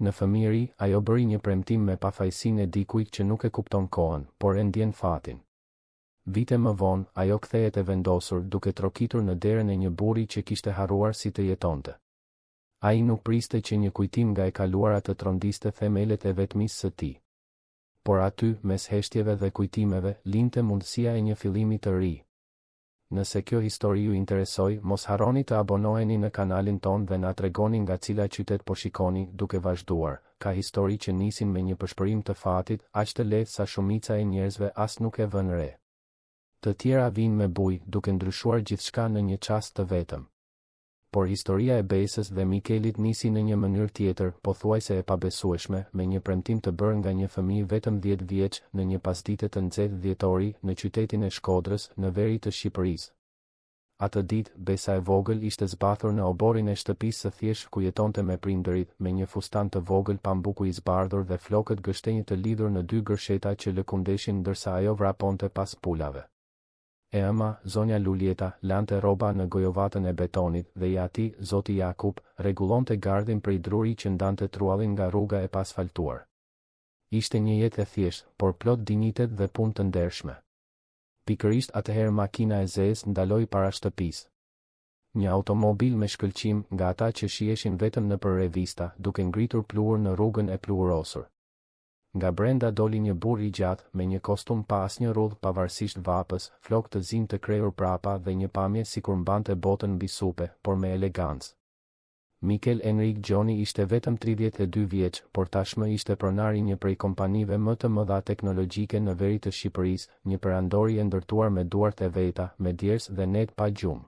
Në fëmijëri, ajo bëri një premtim me pafajësinë e dikujt që nuk e kupton kohën, por e ndjen fatin. Vite më vonë, ajo kthehet e vendosur duke trokitur në derën e një burri që kishte harruar si të jetonte. Ai nuk priste që një kujtim nga e kaluara të trondiste themelet e vetmisë së tij. Por aty, mes heshtjeve dhe kujtimeve, linte mundësia e një fillimi të ri. Nëse kjo histori ju interesoj, mos harroni të abonoheni në kanalin ton dhe na tregoni nga cila qytet po shikoni, duke vazhduar. Ka histori që nisin me një përshpërim të fatit, aq të lehtë sa shumica e njerëzve as nuk e vënë re. Të tjera vinë me bujë, duke ndryshuar gjithçka në një çast të vetëm. Por historia e Besës dhe Mikelit nisi në një mënyrë tjetër, pothuajse e pabesueshme, me një premtim të bërë nga një fëmijë vetëm 10 vjeç, në një pasdite të nxehtë dhjetori, në qytetin e Shkodrës, në veri të Shqipërisë. Atë ditë, Besa e vogël ishte zbathur në oborrin e shtëpisë së thjeshtë ku jetonte me prindërit, me një fustan të vogël pambuku i zbardhur dhe flokët gështenjë të lidhur në 2 gërsheta që lëkundeshin ndërsa ajo vraponte pas pulave. E ëma, zonja Luljeta, lante rroba në gojovatën e betonit dhe i ati, zoti Jakub, rregullonte gardhin prej druri që ndante truallin nga rruga e pasfaltuar. Ishte një jetë e thjeshtë, por plot dinjitet dhe punë të ndershme. Pikërisht atëherë makina e zezë ndaloi para shtëpisë. Një automobil me shkëlqim nga ata që shieshin vetëm nëpër revista, duke ngritur pluhur në rrugën e pluhurosur. Nga brenda doli një burr i gjatë, me një kostum pa asnjë rrudh pavarësisht vapës, flokë të zi të krejur prapa dhe një pamje sikur mbante botën mbi supe, por me elegancë. Mikel Enrik Gjoni ishte vetëm 32 vjeç, por tashmë ishte pronari një prej kompanive më të mëdha teknologjike në veri të Shqipërisë, një perandori e ndërtuar me duart e veta, me djers dhe net pa gjumë.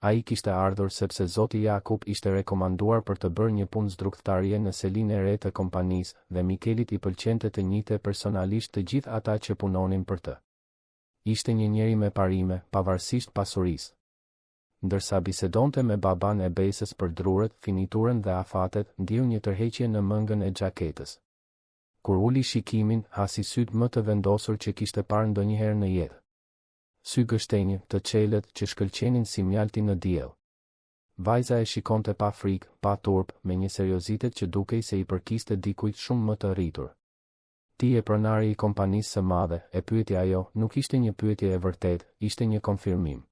Ai kishte ardhur sepse zoti Jakub ishte rekomanduar për të bërë një punë zdrugtarie në selinë e re të kompanisë dhe Mikelit i pëlqente të njihte personalisht të gjithë ata që punonin për të. Ishte një njeri me parime, pavarësisht pasurisë. Ndërsa bisedonte me baban e Besës për drurët, finiturën dhe afatet, ndiu një tërheqje në mëngën e xhaketës. Kur uli shikimin, hasi sytë më të vendosur që kishte parë ndonjëherë në jetë. Sy gështenjë, të qelët që shkëlqenin si mjalti në diell. Vajza e shikonte pa frikë, pa turp, me një seriozitet që dukej se i përkiste dikujt shumë më të rritur. Ti e pronari i kompanisë së madhe, e pyeti ajo, nuk ishte një pyetje e vërtetë, ishte një konfirmim.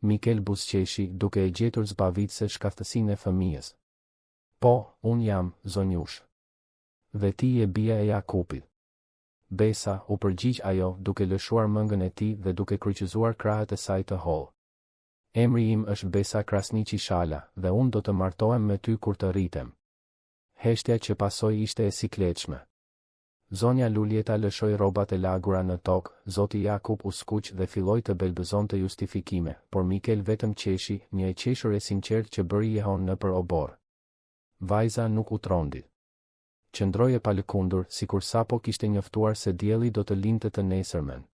Mikel buzëqeshi, duke e gjetur zbavitse shkaftësinë e fëmijës. Po, unë jam, zonjush. Dhe ti je bia e Jakubit. Besa, u përgjigj ajo, duke lëshuar mëngën e tij dhe duke kryqëzuar krahët e saj të hollë. Emri im është Besa Krasniqi Shala, dhe unë do të martohem me ty kur të rritem. Heshtja që pasoi ishte e sikletshme. Zonja Luljeta lëshoi rrobat e lagura në tokë, zoti Jakub u skuq dhe filloi të belbëzonte justifikime, por Mikel vetëm qeshi, një e qeshur e sinqert që bëri jehon nëpër obor. Vajza nuk u trondi. Qëndroi e palëkundur, sikur sapo kishte njoftuar se dielli do të lindte të nesërmen.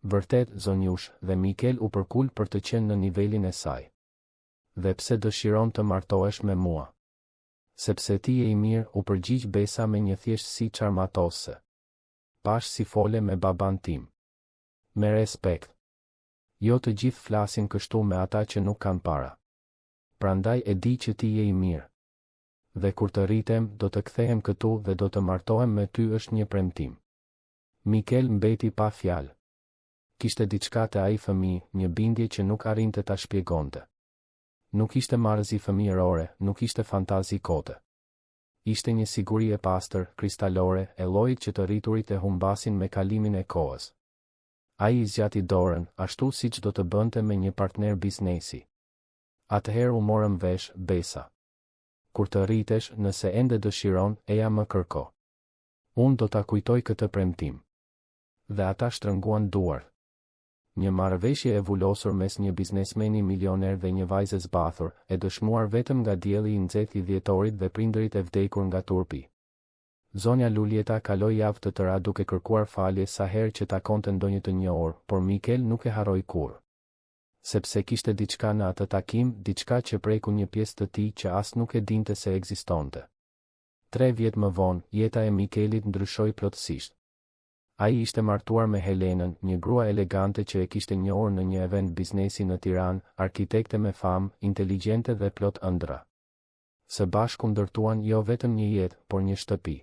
Vërtet, zonjush, dhe Mikel u përkul për të qenë në nivelin e saj. Dhe pse dëshiron të martohesh me mua? Sepse ti je i mirë, u përgjigj Besa me një thjeshtësi çarmatose. Pash si fole me baban tim. Me respekt. Jo të gjithë flasin kështu me ata që nuk kanë para. Prandaj e di që ti je i mirë. Dhe kur të rritem, do të kthehem këtu dhe do të martohem me ty është një premtim. Mikel mbeti pa fjalë. Kishte diçka te ai fëmijë, një bindje që nuk arrinte ta shpjegonte. Nuk ishte marrëzi fëmijërore, nuk ishte fantazi kote. Ishte një siguri e pastër, kristalore, e llojit që të rriturit e humbasin me kalimin e kohës. Ai i zgjati dorën, ashtu siç do të bënte me një partner biznesi. Atëherë u morëm vesh, Besa. Kur të rritesh, nëse ende dëshiron, eja më kërko. Unë do ta kujtoj këtë premtim. Dhe ata shtrënguan duart. Një marrëveshje e vulosur mes një biznesmeni milioner dhe një vajze zbathur, e dëshmuar vetëm nga dielli i nxehtë i dhjetorit dhe prindërit e vdekur nga turpi. Zonja Luljeta kaloi javë të tëra duke kërkuar falje sa herë që takonte ndonjë të njohur, por Mikel nuk e harroi kurrë. Sepse kishte diçka në atë takim, diçka që preku një pjesë të tij që as nuk e dinte se ekzistonte. 3 vjet më vonë, jeta e Mikelit ndryshoi plotësisht. Ai ishte martuar me Helenën, një grua elegante që e kishte njohur në një event biznesi në Tiranë, arkitekte me famë, inteligjente dhe plot ëndra. Së bashku ndërtuan jo vetëm një jetë, por një shtëpi.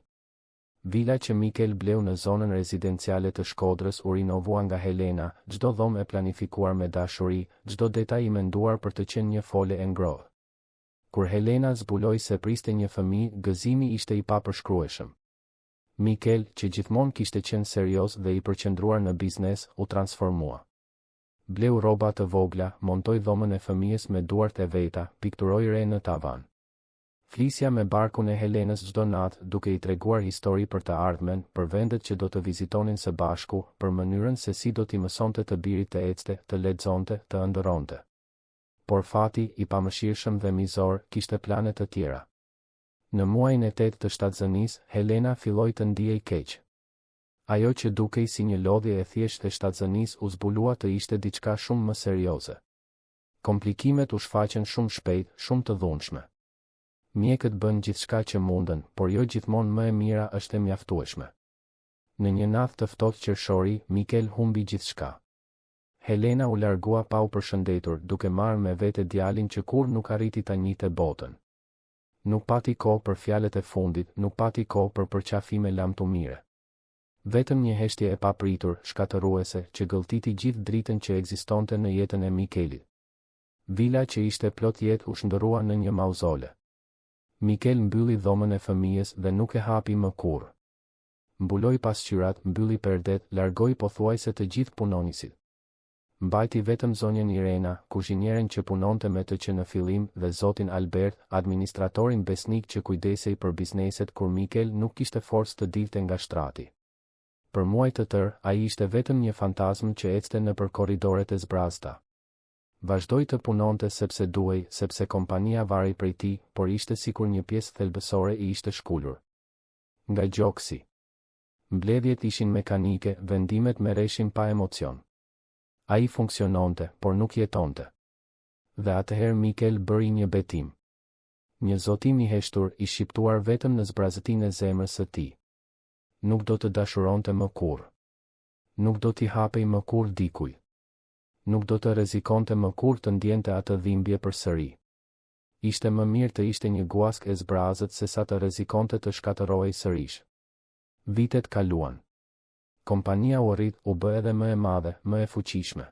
Vila që Mikel bleu në zonën rezidenciale të Shkodrës u rinovua nga Helena, çdo dhomë e planifikuar me dashuri, çdo detaj i menduar për të qenë një fole e ngrohtë. Kur Helena zbuloi se priste një fëmijë, gëzimi ishte i papërshkrueshëm. Mikel, që gjithmonë kishte qenë serioz dhe i përqendruar në biznes, u transformua. Bleu rroba të vogla, montoi dhomën e fëmijës me duart e veta, pikturoi re në tavan. Flisja me barkun e Helenës çdo natë, duke i treguar histori për të ardhmen, për vendet që do të vizitonin së bashku, për mënyrën se si do t'i mësonte të birit të ecte, të lexonte, të ëndërronte. Por fati, i pamëshirshëm dhe mizor, kishte plane të tjera. Në muajin e 8 të shtatzënisë, Helena filloi të ndiej keq. Ajo që dukej si një lodhje e thjeshtë e shtatzënisë u zbulua të ishte diçka shumë më serioze. Komplikimet u shfaqen shumë shpejt, shumë të dhunshme. Mjekët bën gjithçka që mundën, por jo gjithmonë më e mira është e mjaftueshme. Në një natë të ftohtë qershori, Mikel humbi gjithçka. Helena u largua pa u përshëndetur, duke marrë me vete djalin që kur nuk arriti ta njihte botën. Nuk pati kohë për fjalët e fundit, nuk pati kohë për përqafime lamtumire. Vetëm një heshtje e papritur, shkatëruese, që gëlltiti gjithë dritën që ekzistonte në jetën e Mikelit. Vila që ishte plot jetë u shndërrua në një mauzole. Mikel mbylli dhomën e fëmijës dhe nuk e hapi më kurrë. Mbuloi pasqyrat, mbylli perdet, largoi pothuajse të gjithë punonisit. Mbajti vetëm zonjën Irena, kuzhinjeren që punonte me të që në fillim, dhe zotin Albert, administratorin besnik që kujdesej për bizneset kur Mikel nuk kishte forcë të dilte nga shtrati. Për muaj të tërë, ai ishte vetëm një fantazm që ecte nëpër korridoret e zbrazta. Vazhdoi të punonte sepse duhej, sepse kompania varej prej tij, por ishte sikur një pjesë thelbësore i ishte shkulur. Nga gjoksi. Mbledhjet ishin mekanike, vendimet merreshin pa emocion. Ai funksiononte, por nuk jetonte. Dhe atëherë Mikel bëri një betim. Një zotim i heshtur, i shqiptuar vetëm në zbrazëtinë e zemrës së tij. Nuk do të dashuronte më kurrë. Nuk do t'i hapej më kurrë dikuj. Nuk do të rrezikonte më kurrë të ndjente atë dhimbje përsëri. Ishte më mirë të ishte një guask e zbrazët se sa të rrezikonte të shkatërrohej sërish. Vitet kaluan. Kompania u rrit, u bë edhe më e madhe, më e fuqishme.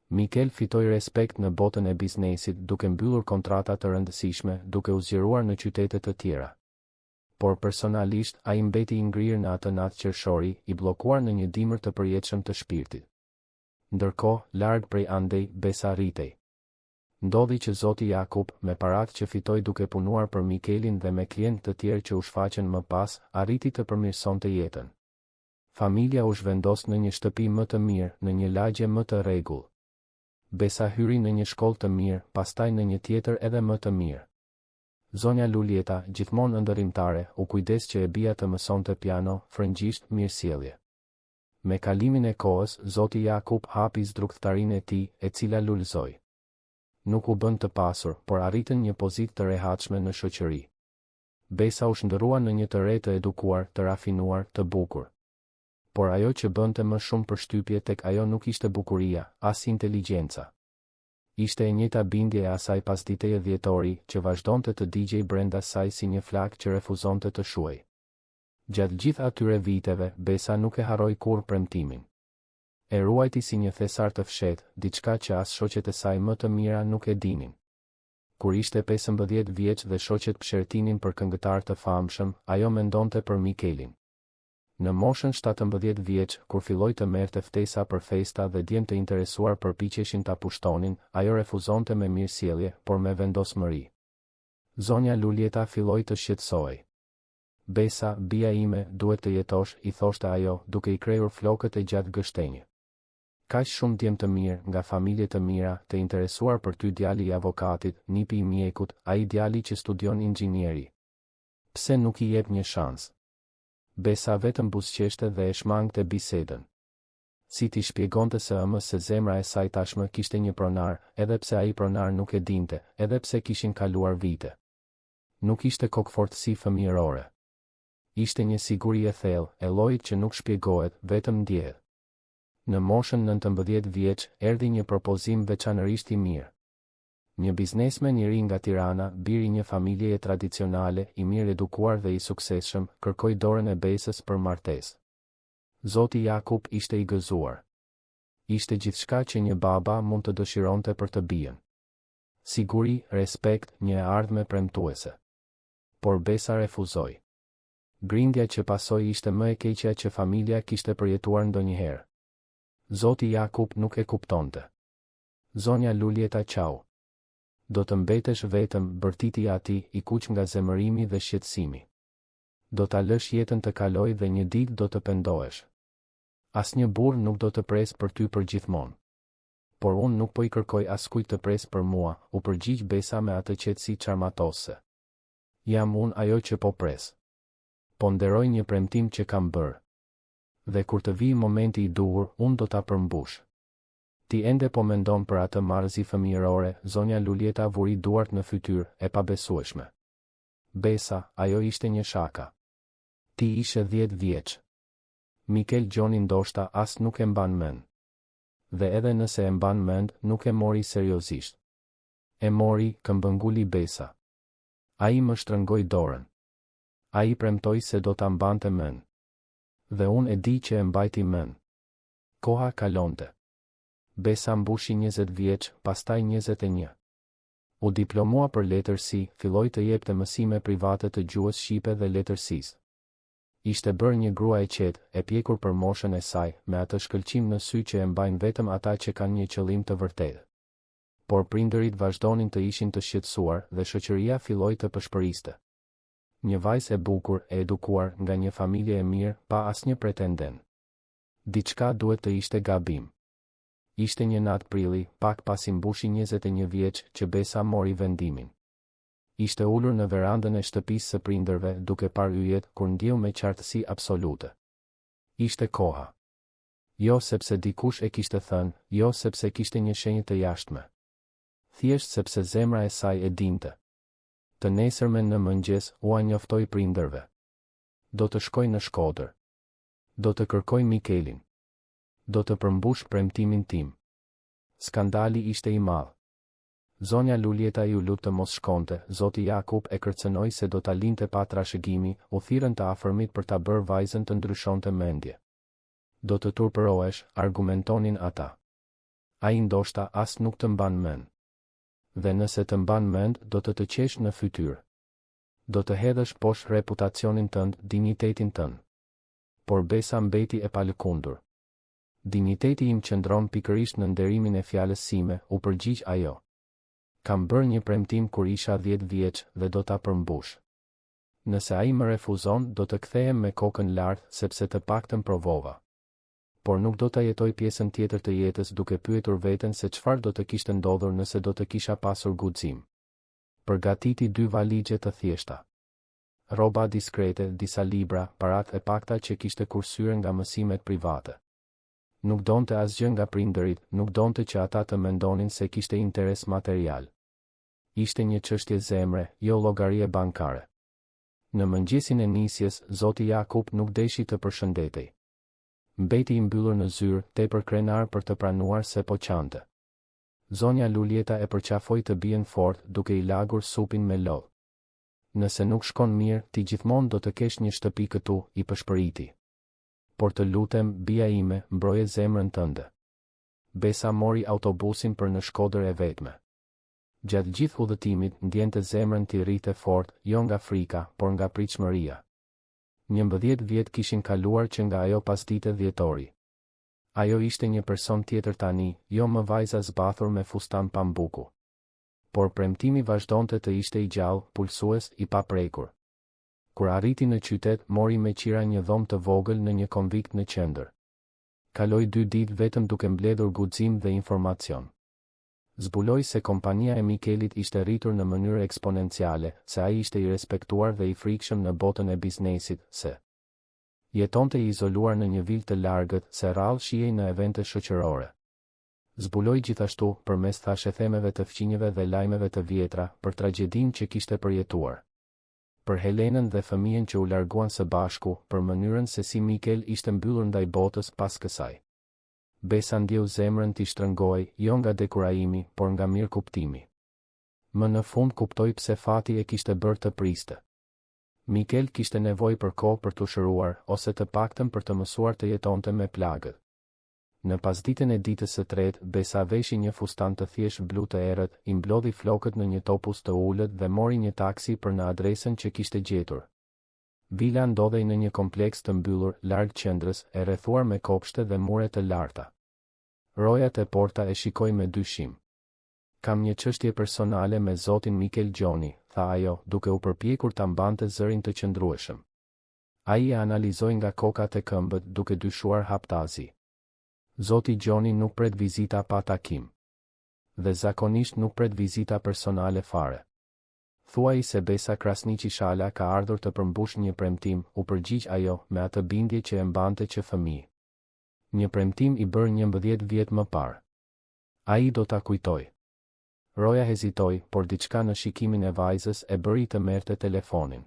Mikel fitoi respekt në botën e biznesit, duke mbyllur kontrata të rëndësishme, duke u zgjeruar në qytete të tjera. Por personalisht, ai mbeti i ngrirë në atë natë qershori, i bllokuar në një dimër të përjetshëm të shpirtit. Ndërkohë, larg prej andej, Besa rritej. Ndodhi që zoti Jakub, me paratë që fitoi duke punuar për Mikelin dhe me klientë të tjerë që u shfaqen më pas, arriti të përmirësonte jetën. Familja u zhvendos në një shtëpi më të mirë, në një lagje më të rregull. Besa hyri në një shkollë të mirë, pastaj në një tjetër edhe më të mirë. Zonja Lulieta, gjithmonë ëndërrimtare, u kujdes që e bija të mësonte piano, frëngjisht, mirësjellje. Me kalimin e kohës, zoti Jakub hapi zdrugtarinë e tij, e cila lulëzoi. Nuk u bën të pasur, por arritën një pozitë të rehatshme në shoqëri. Besa u shndërrua në një të re të edukuar, të rafinuar, të bukur. Por ajo që bënte më shumë përshtypje tek ajo nuk ishte bukuria, as inteligjenca. Ishte e njëjta bindje e asaj pasditeje dhjetori, që vazhdonte të digjej brenda saj si një flak që refuzonte të shuej. Gjatë gjithë atyre viteve, Besa nuk e harroi kurrë premtimin. E ruajti si një thesar të fshetë, diçka që as shoqet e saj më të mira nuk e dinin. Kur ishte 15 vjeç dhe shoqet pshertinin për këngëtar të famshëm, ajo mendonte për Mikelin. Në moshën 17 vjeç, kur filloi të merrte ftesa për festa dhe djem të interesuar përpiqeshin ta pushtonin, ajo refuzonte me mirësjellje, por me vendosmëri. Zonja Lulieta filloi të shqetësohej. Besa, bija ime, duhet të jetosh, i thoshte ajo, duke i krejur flokët e gjatë gështenjë. Kaq shumë djem të mirë, nga familje të mira, të interesuar për ty, djali i avokatit, nipi i mjekut, ai djali që studion inxhinieri. Pse nuk i jep një shans? Besa vetëm buzëqeshte dhe e shmangte bisedën. Si t'i shpjegonte së ëmës se zemra e saj tashmë kishte një pronar, edhe pse ai pronar nuk e dinte, edhe pse kishin kaluar vite. Nuk ishte kokfortësi fëmijërore. Ishte një siguri e thellë, e llojit që nuk shpjegohet, vetëm ndjehet. Në moshën 19 vjeç, erdhi një propozim veçanërisht i mirë. Një biznesmen i ri nga Tirana, biri një familjeje tradicionale, i mirë edukuar dhe i suksesshëm, kërkoi dorën e Besës për martesë. Zoti Jakub ishte i gëzuar. Ishte gjithçka që një baba mund të dëshironte për të bijën. Siguri, respekt, një ardhme premtuese. Por Besa refuzoi. Grindja që pasoi ishte më e keqja që familja kishte përjetuar ndonjëherë. Zoti Jakub nuk e kuptonte. Zonja Luljeta qau. Do të mbetesh vetëm, bërtiti ati, i kuq nga zemërimi dhe shqetësimi. Do ta lësh jetën të kaloj dhe një ditë do të pendohesh. Asnjë burr nuk do të presë për ty për gjithmonë. Por unë nuk po i kërkoj askujt të presë për mua, u përgjigj Besa me atë qetësi çarmatose. Jam unë ajo që po pres. Ponderoj një premtim që kam bërë. Dhe kur të vijë momenti i duhur, unë do ta përmbush. Ti ende po mendon për atë marrëzi fëmijërore, zonja Luljeta vuri duart në fytyrë, e pabesueshme. Besa, ajo ishte një shaka. Ti ishe 10 vjeç. Mikel Gjoni ndoshta as nuk e mban mend. Dhe edhe nëse e mban mend, nuk e mori seriozisht. E mori, këmbënguli Besa. Ai më shtrëngoi dorën. Ai premtoi se do ta mbante mend. Dhe unë e di që e mbajti mend. Koha kalonte. Besa mbushi 20 vjeç, pastaj 21. U diplomua për letërsi, filloi të jepte mësime private të gjuhës shqipe dhe letërsisë. Ishte bërë një grua e qetë, e pjekur për moshën e saj, me atë shkëlqim në sy që e mbajnë vetëm ata që kanë një qëllim të vërtetë. Por prindërit vazhdonin të ishin të shqetësuar dhe shoqëria filloi të pëshpëriste. Një vajzë e bukur, e edukuar, nga një familje e mirë, pa asnjë pretendent. Diçka duhet të ishte gabim. Ishte një natë prilli, pak pasi mbushi 21 vjeç, që Besa mori vendimin. Ishte ulur në verandën e shtëpisë së prindërve, duke parë yjet, kur ndjeu me qartësi absolute. Ishte koha. Jo sepse dikush e kishte thënë, jo sepse kishte një shenjë të jashtme. Thjesht sepse zemra e saj e dinte. Të nesërmen në mëngjes, ua njoftoi prindërve. Do të shkoj në Shkodër. Do të kërkoj Mikelin. Do të përmbush premtimin tim. Skandali ishte i madh. Zonja Luljeta ju lut të mos shkonte, zoti Jakub e kërcënoi se do ta linte pa trashëgimi, u thirrën të afërmit për ta bërë vajzën të ndryshonte mendje. Do të turpërohesh, argumentonin ata. Ai ndoshta as nuk të mban mend. Dhe nëse të mban mend, do të të qesh në fytyrë. Do të hedhësh poshtë reputacionin tënd, dinjitetin tënd. Por Besa mbeti e palëkundur. Dinjiteti im qëndron pikërisht në nderimin e fjalës sime, u përgjigj ajo. Kam bërë një premtim kur isha 10 vjeç dhe do ta përmbush. Nëse ai më refuzon, do të kthehem me kokën lart, sepse të paktën provova. Por nuk do ta jetoj pjesën tjetër të jetës duke pyetur veten se çfarë do të kishte ndodhur nëse do të kisha pasur guxim. Përgatiti 2 valixhe të thjeshta. Rroba diskrete, disa libra, paratë e pakta që kishte kursyer nga mësimet private. Nuk donte asgjë nga prindërit, nuk donte që ata të mendonin se kishte interes material. Ishte një çështje zemre, jo llogarie bankare. Në mëngjesin e nisjes, zoti Jakub nuk deshi të përshëndetej. Mbeti i mbyllur në zyrë, tepër krenar për të pranuar se po qante. Zonja Luljeta e përqafoi të bien fort, duke i lagur supin me lodh. Nëse nuk shkon mirë, ti gjithmonë do të kesh një shtëpi këtu, i pëshpëriti. Por të lutem, bia ime, mbroje zemrën tënde. Besa mori autobusin për në Shkodër e vetme. Gjatë gjithë udhëtimit, ndjente zemrën t'i rrite fort, jo nga frika, por nga pritshmëria. 11 vjet kishin kaluar që nga ajo pasdite dhjetori. Ajo ishte një person tjetër tani, jo më vajza zbathur me fustan pambuku. Por premtimi vazhdonte të ishte i gjallë, pulsues, i paprekur. Kur arriti në qytet, mori me qira një dhomë të vogël në një konvikt në qendër. Kaloi 2 ditë vetëm duke mbledhur guxim dhe informacion. Zbuloi se kompania e Mikelit ishte rritur në mënyrë eksponenciale, se ai ishte i respektuar dhe i frikshëm në botën e biznesit, se jetonte i izoluar në një vilë të largët, se rrallë shihej në evente shoqërore. Zbuloi gjithashtu, përmes thashethemeve të fqinjeve dhe lajmeve të vjetra, për tragjedinë që kishte përjetuar. Për Helenën dhe fëmijën që u larguan së bashku, për mënyrën se si Mikel ishte mbyllur ndaj botës pas kësaj. Besa ndjeu zemrën t'i shtrëngoi, jo nga dekurajimi, por nga mirëkuptimi. Më në fund kuptoi pse fati e kishte bërë të priste. Mikel kishte nevojë për kohë për të shëruar, ose të paktën për të mësuar të jetonte me plagët. Në pasditën e ditës së tretë, Besa veshi një fustan të thjeshtë blu të errët, i mblodhi flokët në një topuz të ulët dhe mori një taksi për në adresën që kishte gjetur. Vila ndodhej në një kompleks të mbyllur, larg qendrës, e rrethuar me kopshte dhe mure të larta. Roja te porta e shikoi me dyshim. Kam një çështje personale me zotin Mikel Gjoni, tha ajo, duke u përpjekur ta mbante zërin të qëndrueshëm. Ai e analizoi nga kokat e këmbët, duke dyshuar haptazi. Zoti Gjoni nuk pret vizita pa takim. Dhe zakonisht nuk pret vizita personale fare. Thuaj se Besa Krasniqi Shala ka ardhur të përmbush një premtim, u përgjigj ajo, me atë bindje që e mbante që fëmijë. Një premtim i bërë 11 vjet më parë. Ai do ta kujtoj. Roja hezitoi, por diçka në shikimin e vajzës e bëri të merrte telefonin.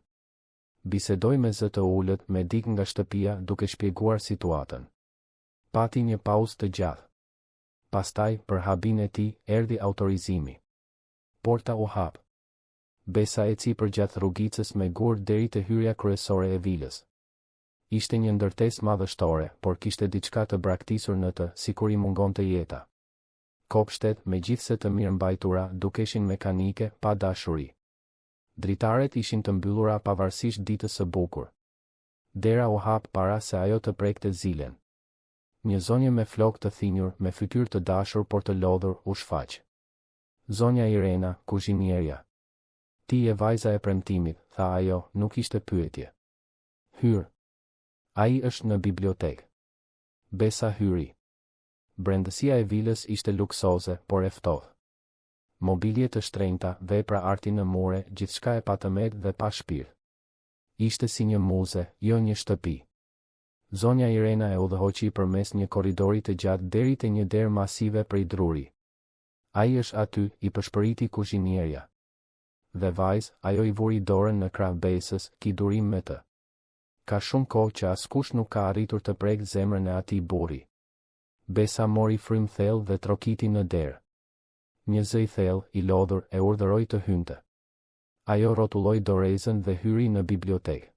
Bisedoi me zë të ulët, me dik nga shtëpia, duke shpjeguar situatën. Pati një pauzë të gjatë. Pastaj, për habin e tij, erdhi autorizimi. Porta u hap. Besa eci përgjatë rrugicës me gur deri te hyrja kryesore e vilës. Ishte një ndërtesë madhështore, por kishte diçka të braktisur në të, sikur i mungonte jeta. Kopshtet, megjithse të mirë mbajtura, dukeshin mekanike, pa dashuri. Dritaret ishin të mbyllura pavarësisht ditës së bukur. Dera u hap para se ajo të prekte zilen. Një zonjë me flokë të thinjur, me fytyrë të dashur por të lodhur, u shfaq. Zonja Irena, kuzhinierja. Ti je vajza e premtimit, tha ajo, nuk ishte pyetje. Hyr. Ai është në bibliotekë. Besa hyri. Brendësia e vilës ishte luksoze, por e ftohtë. Mobilje të shtrenjta, vepra arti në mure, gjithçka e patëmet dhe pa shpirt. Ishte si një muze, jo një shtëpi. Zonja Irena e udhëhoqi përmes një korridori të gjatë deri te një derë masive prej druri. Ai është aty, i përshpëriti kuzhinierja. Dhe vajz, ajo i vuri dorën në krah Besës, ki durim me të. Ka shumë kohë që askush nuk ka arritur të prek zemrën e atij burri. Besa mori frym thellë dhe trokiti në derë. Një zë i thellë, i lodhur, e urdhëroi të hynte. Ajo rrotulloi dorezën dhe hyri në bibliotekë.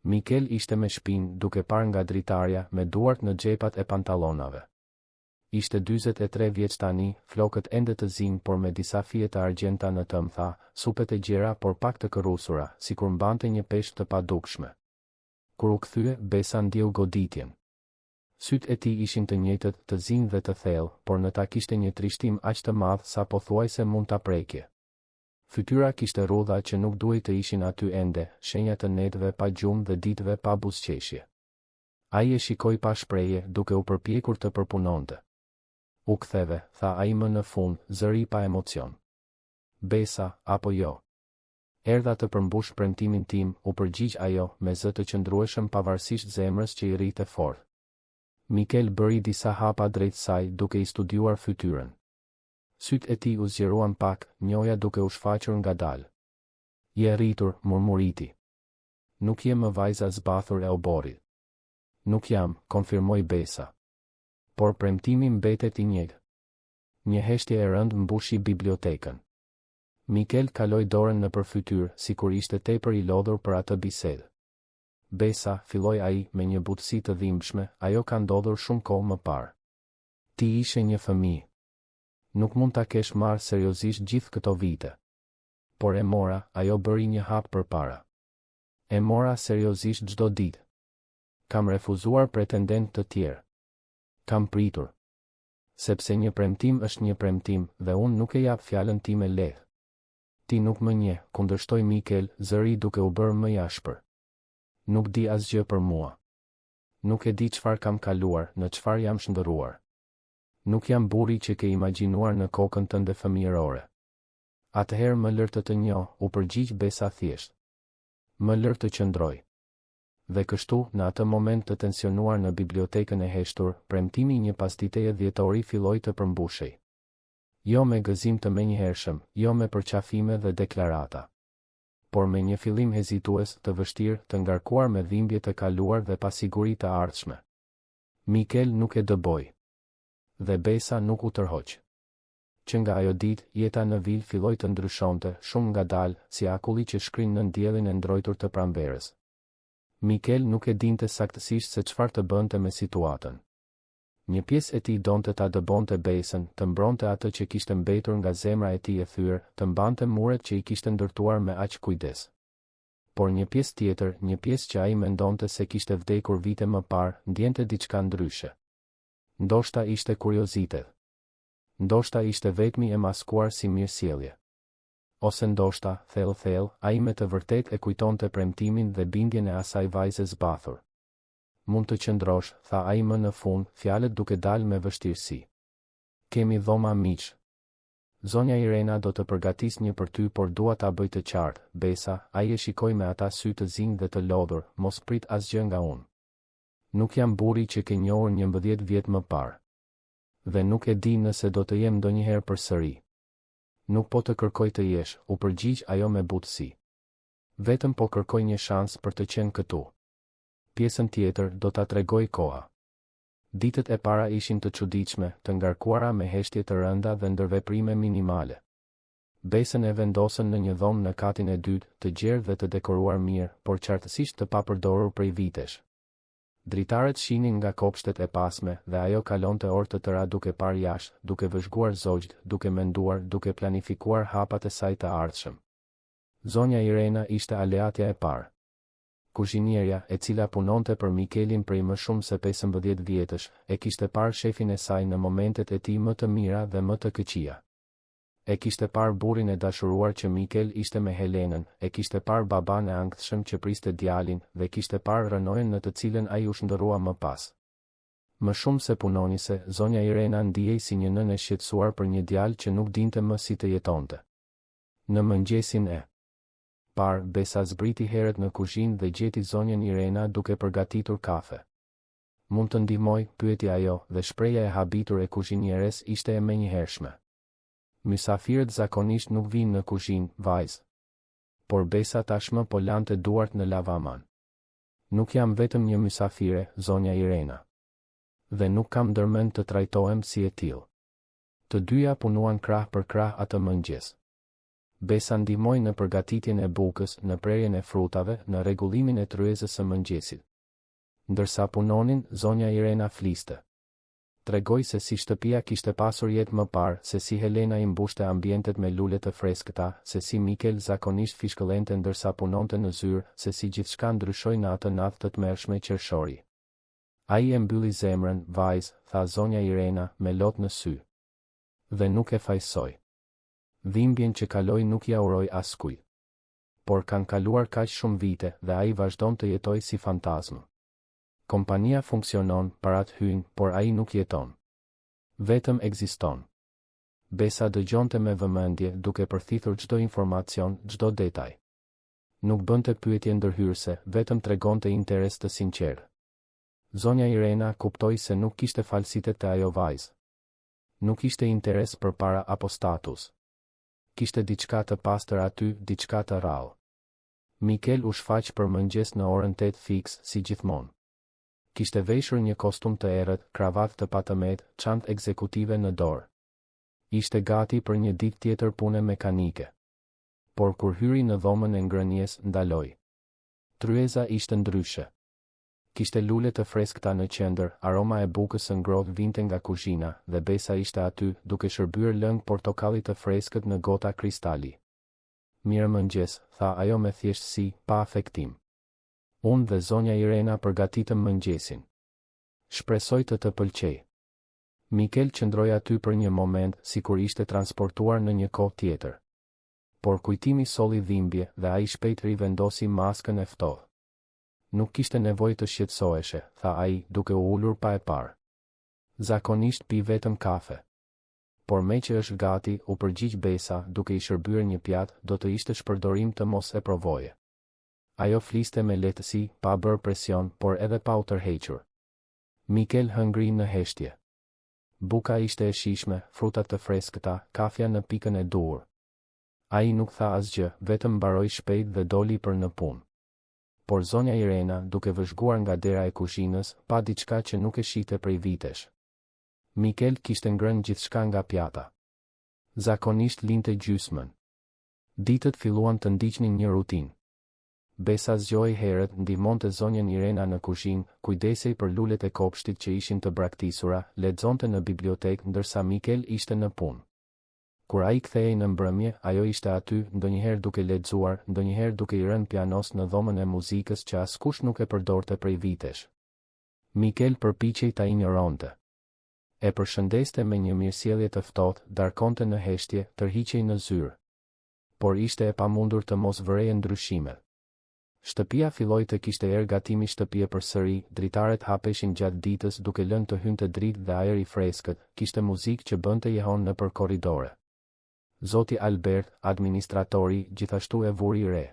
Mikel ishte me shpinë, duke parë nga dritarja, me duart në xhepat e pantallonave. Ishte 43 vjeç tani, flokët ende të zinj, por me disa fije të argjenta në tëmtha, supet e gjera por pak të kërrusura, sikur mbante një peshk të padukshme. Kur u kthye, Besa ndjeu goditjen. Sytë e tij ishin të njëjtët, të zinj dhe të thellë, por në ta kishte një trishtim aq të madh sa pothuajse mund ta prekje. Fytyra kishte rrudha që nuk duhej të ishin aty ende, shenja të netëve pa gjumë dhe ditëve pa buzëqeshje. Ai e shikoi pa shprehje, duke u përpjekur të përpunonte. U ktheve, tha ai më në fund, zëri pa emocion. Besa, apo jo? Erdha të përmbush premtimin tim, u përgjigj ajo, me zë të qëndrueshëm pavarësisht zemrës që i rrite fort. Mikel bëri disa hapa drejt saj, duke i studiuar fytyrën. Sytë e tij u zgjeruan pak, njoja duke u shfaqur ngadalë. Je rritur, murmuriti. Nuk je më vajza zbathur e oborrit. Nuk jam, konfirmoi Besa. Por premtimi mbetet i njëjtë. Një heshtje e rëndë mbushi bibliotekën. Mikel kaloi dorën nëpër fytyrë, sikur ishte tepër i lodhur për atë bisedë. Besa, filloi ai, me një butësi të dhimbshme, ajo ka ndodhur shumë kohë më parë. Ti ishe një fëmijë. Nuk mund ta kesh marrë seriozisht gjithë këto vite. Por e mora, ajo bëri një hap përpara. E mora seriozisht çdo ditë. Kam refuzuar pretendent të tjerë. Kam pritur. Sepse një premtim është një premtim, dhe unë nuk e jap fjalën time lehtë. Ti nuk më njeh, kundërshtoi Mikel, zëri duke u bërë më i ashpër. Nuk di asgjë për mua. Nuk e di çfarë kam kaluar, në çfarë jam shndërruar. Nuk jam burri që ke imagjinuar në kokën tënde fëmijërore. Atëherë më lër të njoh, u përgjigj Besa thjesht. Më lër të qëndroj. Dhe kështu, në atë moment të tensionuar në bibliotekën e heshtur, premtimi një pasditeje dhjetori filloi të përmbushej. Jo me gëzim të menjëhershëm, jo me përqafime dhe deklarata. Por me një fillim hezitues, të vështirë, të ngarkuar me dhimbje të kaluar dhe pasiguri të ardhshme. Mikel nuk e dëboi. Dhe Besa nuk u tërhoq. që nga ajo ditë jeta në vil filloi të ndryshonte shumë ngadalë, si akulli që shkrin në diellin e ndrojtur të pranverës. Mikel nuk e dinte saktësisht se çfarë të bënte me situatën. Një pjesë e tij donte ta dëbonte Besën, të mbronte atë që kishte mbetur nga zemra e tij e thyer, të mbante muret që i kishte ndërtuar me aq kujdes. Por një pjesë tjetër, një pjesë që ai mendonte se kishte vdekur vite më parë, ndjente diçka ndryshe. Ndoshta ishte kuriozitet. Ndoshta ishte vetmi e maskuar si mirësjellje. Ose ndoshta, thellë, ai me të vërtet e kujtonte premtimin dhe bindjen e asaj vajze zbathur. Mund të qëndrosh, tha ai më në fund, fjalët duke dalë me vështirësi. Kemi dhoma miq. Zonja Irena do të përgatis një për ty, por dua ta bëj të qartë, Besa, ai e shikoi me ata sy të zinj dhe të lodhur, mos prit asgjë nga unë. Nuk jam burri që ke njohur 11 vjet më parë. Dhe nuk e di nëse do të jem ndonjëherë përsëri. Nuk po të kërkoj të jesh, u përgjigj ajo me butësi. Vetëm po kërkoj një shans për të qenë këtu. Pjesën tjetër do ta tregoj koha. Ditët e para ishin të çuditshme, të ngarkuara me heshtje të rënda dhe ndërveprime minimale. Besën e vendosën në një dhomë në katin e dytë, të gjerë dhe të dekoruar mirë, por qartësisht të papërdorur prej vitesh. Dritaret shinin nga kopshtet e pasme dhe ajo kalonte orë të tëra duke parë jashtë, duke vëzhguar zogjt, duke menduar, duke planifikuar hapat e saj të ardhshëm. Zonja Irena ishte aleatja e parë. Kuzhinierja, e cila punonte për Mikelin prej më shumë se 15 vjetësh, e kishte parë shefin e saj në momentet e tij më të mira dhe më të këqija. E kishte parë burrin e dashuruar që Mikel ishte me Helenën, e kishte parë baban e ankthshëm që priste djalin, dhe kishte parë rënojën në të cilën ai u shndërrua më pas. Më shumë se punonise, zonja Irena ndihej si një nënë e shqetësuar për një djalë që nuk dinte më si të jetonte. Në mëngjesin e parë, Besa zbriti herët në kuzhinë dhe gjeti zonjën Irena duke përgatitur kafe. Mund të ndihmoj, pyeti ajo, dhe shpreha e habitur e kuzhinieres ishte e menjëhershme. Mysafirët zakonisht nuk vinë në kuzhinë, vajzë. Por Besa tashmë po lante duart në lavaman. Nuk jam vetëm një mysafire, zonja Irena. Dhe nuk kam ndërmend të trajtohem si e tillë. Të dyja punuan krah për krah atë mëngjes. Besa ndihmoi në përgatitjen e bukës, në prerjen e frutave, në rregullimin e tryezës së mëngjesit. Ndërsa punonin, zonja Irena fliste. Tregoi se si shtëpia kishte pasur jetë më parë, se si Helena i mbushte ambientet me lule të freskëta, se si Mikel zakonisht fishkëllente ndërsa punonte në zyrë, se si gjithçka ndryshoi në atë natë të tmerrshme qershori. Ai e mbylli zemrën, vajzë, tha zonja Irena, me lot në sy. Dhe nuk e fajsoj. Dhimbjen që kaloi nuk ja uroi askujt. Por kanë kaluar kaq shumë vite dhe ai vazhdon të jetojë si fantazmë. Kompania funksionon, parat hyjnë, por ai nuk jeton. Vetëm ekziston. Besa dëgjonte me vëmendje, duke përthithur çdo informacion, çdo detaj. Nuk bënte pyetje ndërhyrëse, vetëm tregonte interes të sinqertë. Zonja Irena kuptoi se nuk kishte falsitet te ajo vajzë. Nuk ishte interes përpara apo status. Kishte diçka të pastër aty, diçka të rrallë. Mikel u shfaq për mëngjes në orën 8 fiks, si gjithmonë. Kishte veshur një kostum të errët, kravatë të patëmet, çantë ekzekutive në dorë. Ishte gati për një ditë tjetër pune mekanike. Por kur hyri në dhomën e ngrënies, ndaloi. Tryeza ishte ndryshe. Kishte lule të freskëta në qendër, aroma e bukës së ngrohtë vinte nga kuzhina, dhe Besa ishte aty, duke shërbyer lëng portokalli të freskët në gota kristali. Mirëmëngjes, tha ajo me thjeshtësi, pa afektim. Unë dhe zonja Irena përgatitëm mëngjesin. Shpresoj të pëlqej. Mikel qëndroi aty për një moment, sikur ishte transportuar në një kohë tjetër. Por kujtimi solli dhimbje dhe ai shpejt rivendosi maskën e ftohtë. Nuk kishte nevojë të shqetësoheshe, tha ai, duke u ulur pa e parë. Zakonisht pi vetëm kafe. Por me që është gati, u përgjigj Besa, duke i shërbyer një pjatë, do të ishte shpërdorim të mos e provoje. Ajo fliste me lehtësi, pa bërë presion, por edhe pa u tërhequr. Mikel hëngri në heshtje. Buka ishte e shijshme, frutat të freskëta, kafja në pikën e duhur. Ai nuk tha asgjë, vetëm mbaroi shpejt dhe doli për në punë. Por zonja Irena, duke vëzhguar nga dera e kuzhinës, pa diçka që nuk e shite prej vitesh. Mikel kishte ngrënë gjithçka nga pjata. Zakonisht linte gjysmën. Ditët filluan të ndiqnin një rutinë. Besa zgjoi herët, ndihmonte zonjën Irena në kuzhinë, kujdesej për lulet e kopshtit që ishin të braktisura, lexonte në bibliotekë ndërsa Mikel ishte në punë. Kur ai kthehej në mbrëmje, ajo ishte aty, ndonjëherë duke lexuar, ndonjëherë duke i rënë pianos në dhomën e muzikës që askush nuk e përdorte prej vitesh. Mikel përpiqej ta injoronte. E përshëndeste me një mirësjellje të ftohtë, darkonte në heshtje, tërhiqej në zyrë. Por ishte e pamundur të mos vëreje ndryshimet. Shtëpia filloi të kishte erë gatimi shtëpie përsëri, dritaret hapeshin gjatë ditës duke lënë të hynte dritë dhe ajër i freskët, kishte muzikë që bënte jehon nëpër korridore. Zoti Albert, administratori, gjithashtu e vuri re.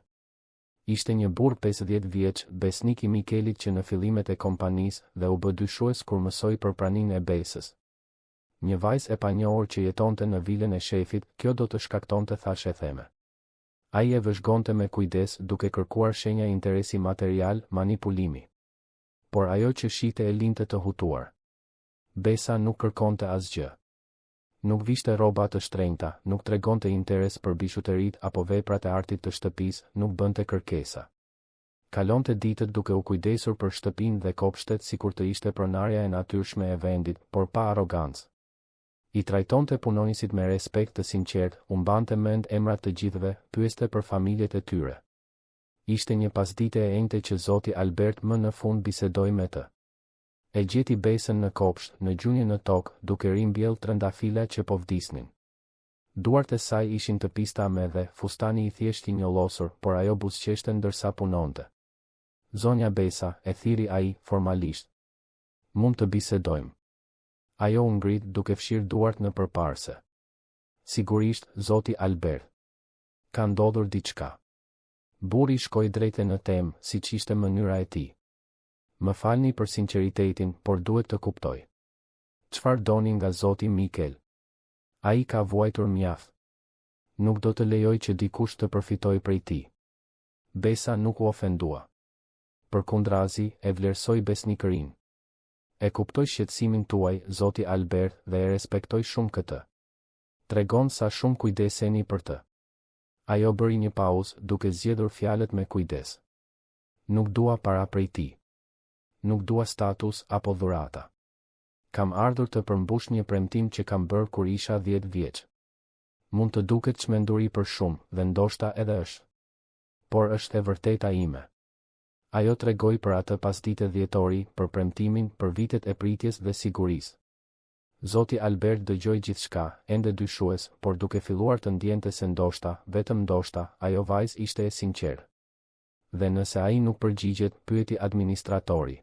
Ishte një burr 50 vjeç, besnik i Mikelit që në fillimet e kompanisë dhe u bë dyshues kur mësoi për praninë e besës. Një vajzë e panjohur që jetonte në vilën e shefit, kjo do të shkaktonte thashë theme. Ai e vëzhgonte me kujdes duke kërkuar shenja interesi material, manipulimi. Por ajo që shite e linte të hutuar. Besa nuk kërkonte asgjë. Nuk vishte rroba të shtrenjta, nuk tregonte interes për bishuterit apo veprat e artit të shtëpisë, nuk bënte kërkesa. Kalonte ditët duke u kujdesur për shtëpinë dhe kopshtet sikur të ishte pronarja e natyrshme e vendit, por pa arrogancë. I trajtonte punonisit me respekt të sinqert, u mbante mend emrat të gjithëve, pyeste për familjet e tyre. Ishte një pasdite e enjte që zoti Albert më në fund bisedoi me të. E gjeti Besën në kopsht, në gjunjë në tokë, duke rimbjell trëndafila që po vdisnin. Duart e saj ishin të pista me dhe fustani i thjesht i njollosur, por ajo buzëqeshte ndërsa punonte. Zonja Besa, e thiri ai, formalisht. Mund të bisedojmë. Ajo u ngrit duke fshirë duart në përparse. Sigurisht, zoti Albert. Ka ndodhur diçka. Burri shkoi drejtë në temë, siç ishte mënyra e tij. Më falni për sinqeritetin, por duhet të kuptoj. Çfarë doni nga zoti Mikel? Ai ka vuajtur mjaft. Nuk do të lejoj që dikush të përfitoj prej tij. Besa nuk u ofendua. Përkundrazi, e vlerësoi besnikërinë. E kuptoj shqetësimin tuaj, zoti Albert, dhe e respektoj shumë këtë. Tregon sa shumë kujdeseni për të. Ajo bëri një pauzë, duke zgjedhur fjalët me kujdes. Nuk dua para prej tij. Nuk dua status apo dhurata. Kam ardhur të përmbush një premtim që kam bërë kur isha 10 vjeç. Mund të duket çmenduri për shumë, dhe ndoshta edhe është. Por është e vërteta ime. Ajo tregoi për atë pasdite dhjetori, për premtimin, për vitet e pritjes dhe sigurisë. Zoti Albert dëgjoi gjithçka, ende dyshues, por duke filluar të ndjente se ndoshta, vetëm ndoshta, ajo vajzë ishte e sinqertë. Dhe nëse ai nuk përgjigjet, pyeti administratori.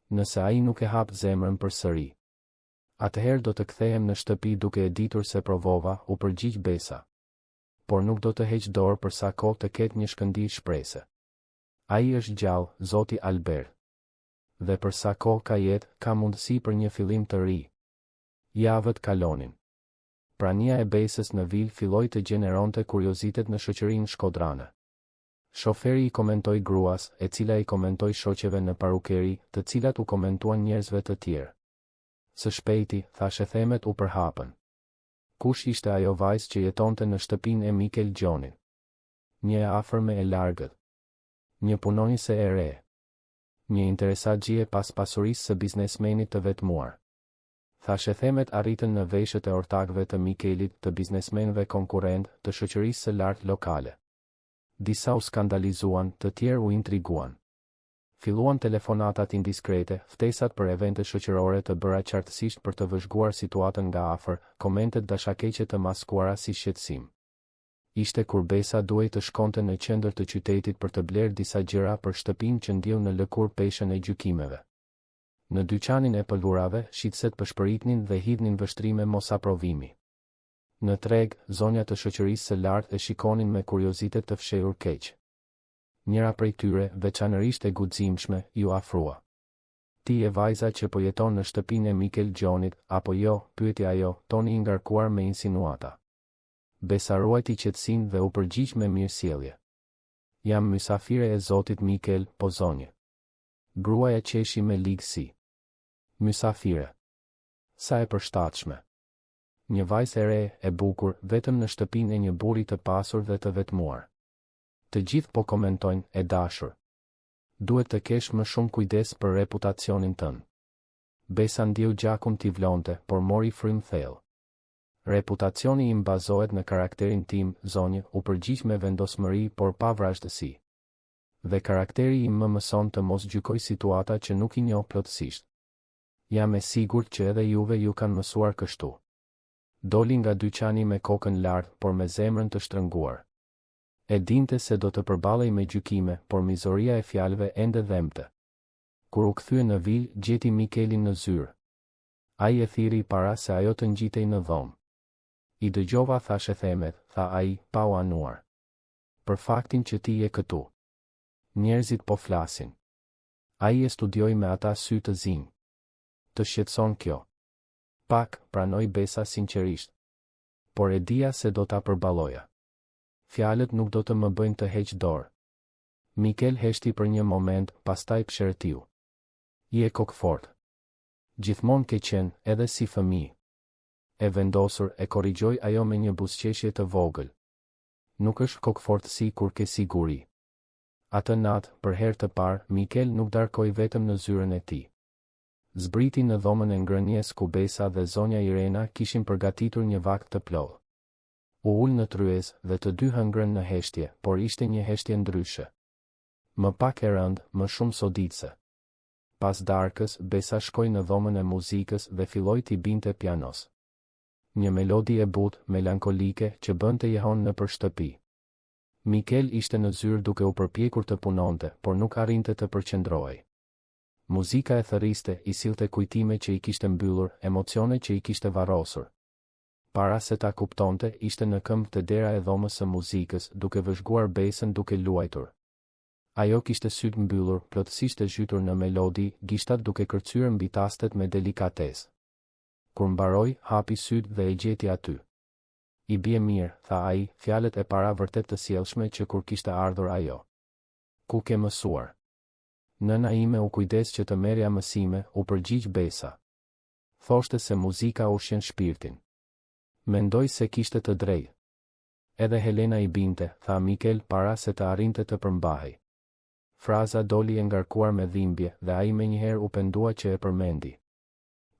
Nëse ai nuk e hap zemrën përsëri. Atëherë do të kthehem në shtëpi duke e ditur se provova, u përgjigj Besa. Por nuk do të heq dorë për sa kohë të ketë një shkëndijë shprese. Ai është gjallë, zoti Albert. Dhe për sa kohë ka jetë, ka mundësi për një fillim të ri. Javët kalonin. Prania e Besës në vil filloi të gjeneronte kuriozitet në shoqërinë shkodrane. Shoferi i komentoi gruas, e cila i komentoi shoqeve në parukeri, të cilat u komentuan njerëzve të tjerë. Së shpejti, thashë themet u përhapën. Kush ishte ajo vajzë që jetonte në shtëpinë e Mikel Gjonit? Një e afërme e largët. Një punonjëse e re. Një interesatgjie pas pasurisë së biznesmenit të vetmuar. Thashë themet arritën në veshët e ortakëve të Mikelit, të biznesmenëve konkurrent, të shoqërisë së lartë lokale. Disa u skandalizuan, të tjerë u intriguan. Filluan telefonatat indiskrete, ftesat për evente shoqërore të bëra qartësisht për të vëzhguar situatën nga afër, komentet dashakeqe të maskuara si shqetësim. Ishte kur Besa duhej të shkonte në qendër të qytetit për të blerë disa gjëra për shtëpinë që ndjell në lëkur peshën e gjykimeve. Në dyqanin e pëlhurave, shitëset pëshpëritnin dhe hidhnin vështrime mos aprovimi. Në treg, zonja të shoqërisë së lartë e shikonin me kuriozitet të fshehur keq. Njëra prej tyre, veçanërisht e guximshme, ju afrua. Ti e vajza që po jeton në shtëpinë e Mikel Gjonit, apo jo, pyeti ajo, toni i ngarkuar me insinuata. Besa ruajti qetësinë dhe u përgjigj me mirësjellje. Jam mysafire e zotit Mikel, po zonje. Gruaja qeshi me ligësi. Mysafire. Sa e përshtatshme. Një vajzë e re, e bukur, vetëm në shtëpinë e një burri të pasur dhe të vetmuar. Të gjithë po komentojnë, e dashur. Duhet të kesh më shumë kujdes për reputacionin tënd. Besa ndiu gjakun t'i vlonte, por mori frym thellë. Reputacioni im bazohet në karakterin tim, zonjë, u përgjigj me vendosmëri por pa vrazhdësi. Dhe karakteri im më mëson të mos gjykoj situata që nuk i njoh plotësisht. Jam e sigurt që edhe juve ju kanë mësuar kështu. Doli nga dyqani me kokën lart, por me zemrën të shtrënguar. E dinte se do të përballej me gjykime, por mizoria e fjalëve ende dhemte. Kur u kthye në vil, gjeti Mikelin në zyrë. Ai e thiri para se ajo të ngjitej në dhomë. I dëgjova thashe themet, tha ai, pa u anuar. Për faktin që ti je këtu. Njerëzit po flasin. Ai e studioi me ata sy të zinj. Të shqetëson kjo? Pak, pranoi Besa sinqerisht. Por e dija se do ta përballoja. Fjalët nuk do të më bëjnë të heq dorë. Mikel heshti për një moment, pastaj pshertiu. Je kokfort. Gjithmonë ke qenë, edhe si fëmijë. E vendosur, e korrigjoi ajo me një buzëqeshje të vogël. Nuk është kokfortësi kur ke siguri. Atë natë, për herë të parë, Mikel nuk darkoi vetëm në zyrën e tij. Zbriti në dhomën e ngrënies ku Besa dhe zonja Irena kishin përgatitur një vakt të plotë. U ul në tryez dhe të dy hëngrën në heshtje, por ishte një heshtje ndryshe. Më pak e rënd, më shumë soditse. Pas darkës, Besa shkoi në dhomën e muzikës dhe filloi t'i binte pianos. Një melodi e butë, melankolike, që bënte jehon nëpër shtëpi. Mikel ishte në zyrë duke u përpjekur të punonte, por nuk arrinte të përqendrohej. Muzika e thërriste, i sillte kujtime që i kishte mbyllur, emocione që i kishte varrosur. Para se ta kuptonte, ishte në këmbë të dera e dhomës së muzikës, duke vëzhguar Besën duke luajtur. Ajo kishte syt mbyllur, plotësisht e zhytur në melodi, gishtat duke kërcyer mbi tastet me delikatesë. Kur mbaroi, hapi syt dhe e gjeti aty. I bie mirë, tha ai, fjalët e para vërtet të sjellshme që kur kishte ardhur ajo. Ku ke mësuar? Nëna ime u kujdes që të merrja mësime, u përgjigj Besa. Thoshte se muzika ushqen shpirtin. Mendoj se kishte të drejtë. Edhe Helena i binte, tha Mikel para se të arrinte të përmbahej. Fraza doli e ngarkuar me dhimbje dhe ai menjëherë u pendua që e përmendi.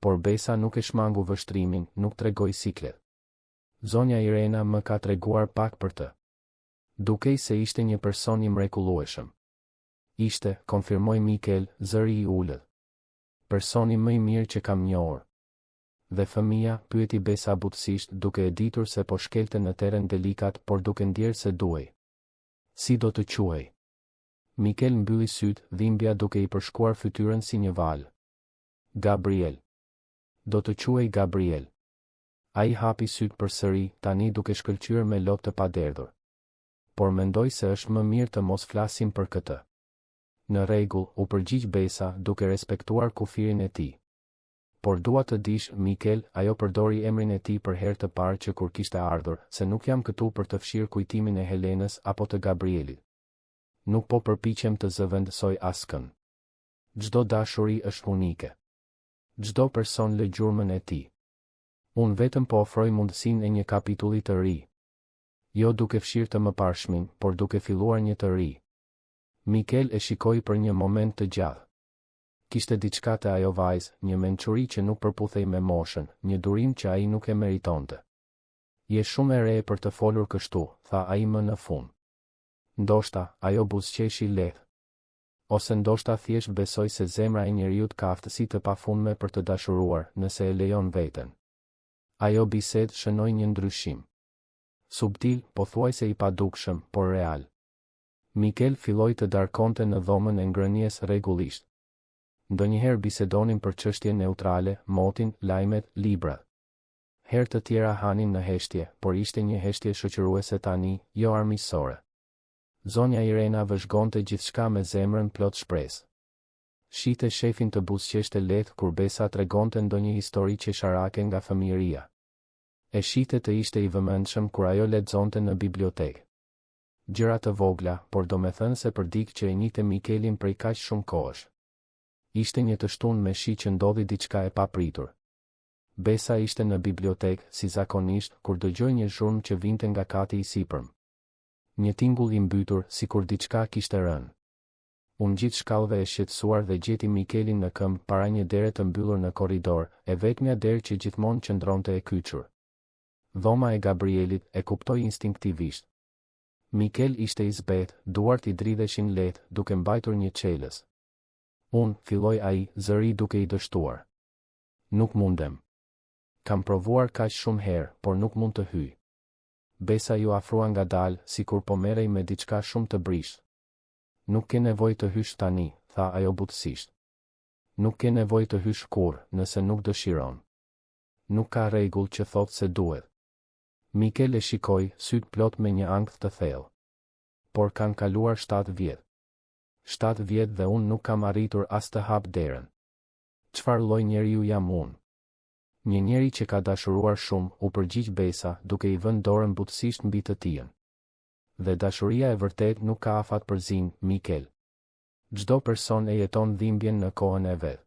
Por Besa nuk e shmangu vështrimin, nuk tregoi siklet. Zonja Irena më ka treguar pak për të. Dukej se ishte një person i mrekullueshëm. Ishte, konfirmoi Mikel, zëri i ulët. Personi më i mirë që kam njohur. Dhe fëmia, pyeti Besa butësisht, duke e ditur se po shkelte në teren delikat, por duke ndjerë se duhej. Si do të quhej? Mikel mbylli syt, dhimbja duke i përshkuar fytyrën si një val. Gabriel. Do të quhej Gabriel. Ai hapi syt përsëri, tani duke shkëlqyer me lot të paderdhur. Por mendoj se është më mirë të mos flasim për këtë. Në rregull, u përgjigj Besa, duke respektuar kufirin e tij. Por dua të dish, Mikel, ajo përdori emrin e tij për herë të parë që kur kishte ardhur, se nuk jam këtu për të fshirë kujtimin e Helenës apo të Gabrielit. Nuk po përpiqem të zëvendësoj askën. Çdo dashuri është unike. Çdo person lë gjurmën e tij. Unë vetëm po ofroj mundësinë e një kapitulli të ri. Jo duke fshirë të mëparshmin, por duke filluar një të ri. Mikel e shikoi për një moment të gjatë. Kishte diçka te ajo vajzë, një mençuri që nuk përputhej me moshën, një durim që ai nuk e meritonte. Je shumë e re për të folur kështu, tha ai më në fund. Ndoshta, ajo buzëqeshi lehtë. Ose ndoshta thjesht besoj se zemra e njeriut ka aftësi të pafundme për të dashuruar, nëse e lejon veten. Ajo bisedë shënoi një ndryshim. Subtil, pothuajse i padukshëm, por real. Mikel filloi të darkonte në dhomën e ngrënies rregullisht. Ndonjëherë bisedonin për çështje neutrale, motin, lajmet, librat. Herë të tjera hanin në heshtje, por ishte një heshtje shoqëruese tani, jo armiqësore. Zonja Irena vëzhgonte gjithçka me zemrën plot shpresë. Shite shefin të buzëqeshte lehtë kur Besa tregonte ndonjë histori qesharake nga fëmijëria. E shite të ishte i vëmendshëm kur ajo lexonte në bibliotekë. Gjëra të vogla, por domethënëse për dikë që e njihte Mikelin prej kaq shumë kohësh. Ishte një të shtunë me shi që ndodhi diçka e papritur. Besa ishte në bibliotekë, si zakonisht, kur dëgjoi një zhurmë që vinte nga kati i sipërm. Një tingull i mbytur, sikur diçka kishte rënë. Unë gjithë shkallëve e shqetësuar dhe gjeti Mikelin në këmbë para një dere të mbyllur në korridor, e vetmja derë që gjithmonë qëndronte e kyçur. Dhoma e Gabrielit, e kuptoi instinktivisht. Mikel ishte i zbetë, duart i dridheshin lehtë, duke mbajtur një çelës. Unë, filloi ai, zëri duke i dështuar. Nuk mundem. Kam provuar kaq shumë herë, por nuk mund të hyj. Besa ju afrua ngadalë, sikur po merrej me diçka shumë të brishtë. Nuk ke nevojë të hysh tani, tha ajo butësisht. Nuk ke nevojë të hysh kurrë, nëse nuk dëshiron. Nuk ka rregull që thotë se duhet. Mikel e shikoi, syt plot me një ankth të thellë. Por kanë kaluar 7 vjet. 7 vjet dhe unë nuk kam arritur as të hap derën. Çfarë lloj njeriu jam unë? Një njeri që ka dashuruar shumë, u përgjigj Besa, duke i vënë dorën butësisht mbi të tijën. Dhe dashuria e vërtet nuk ka afat përzim, Mikel. Çdo person e jeton dhimbjen në kohën e vet.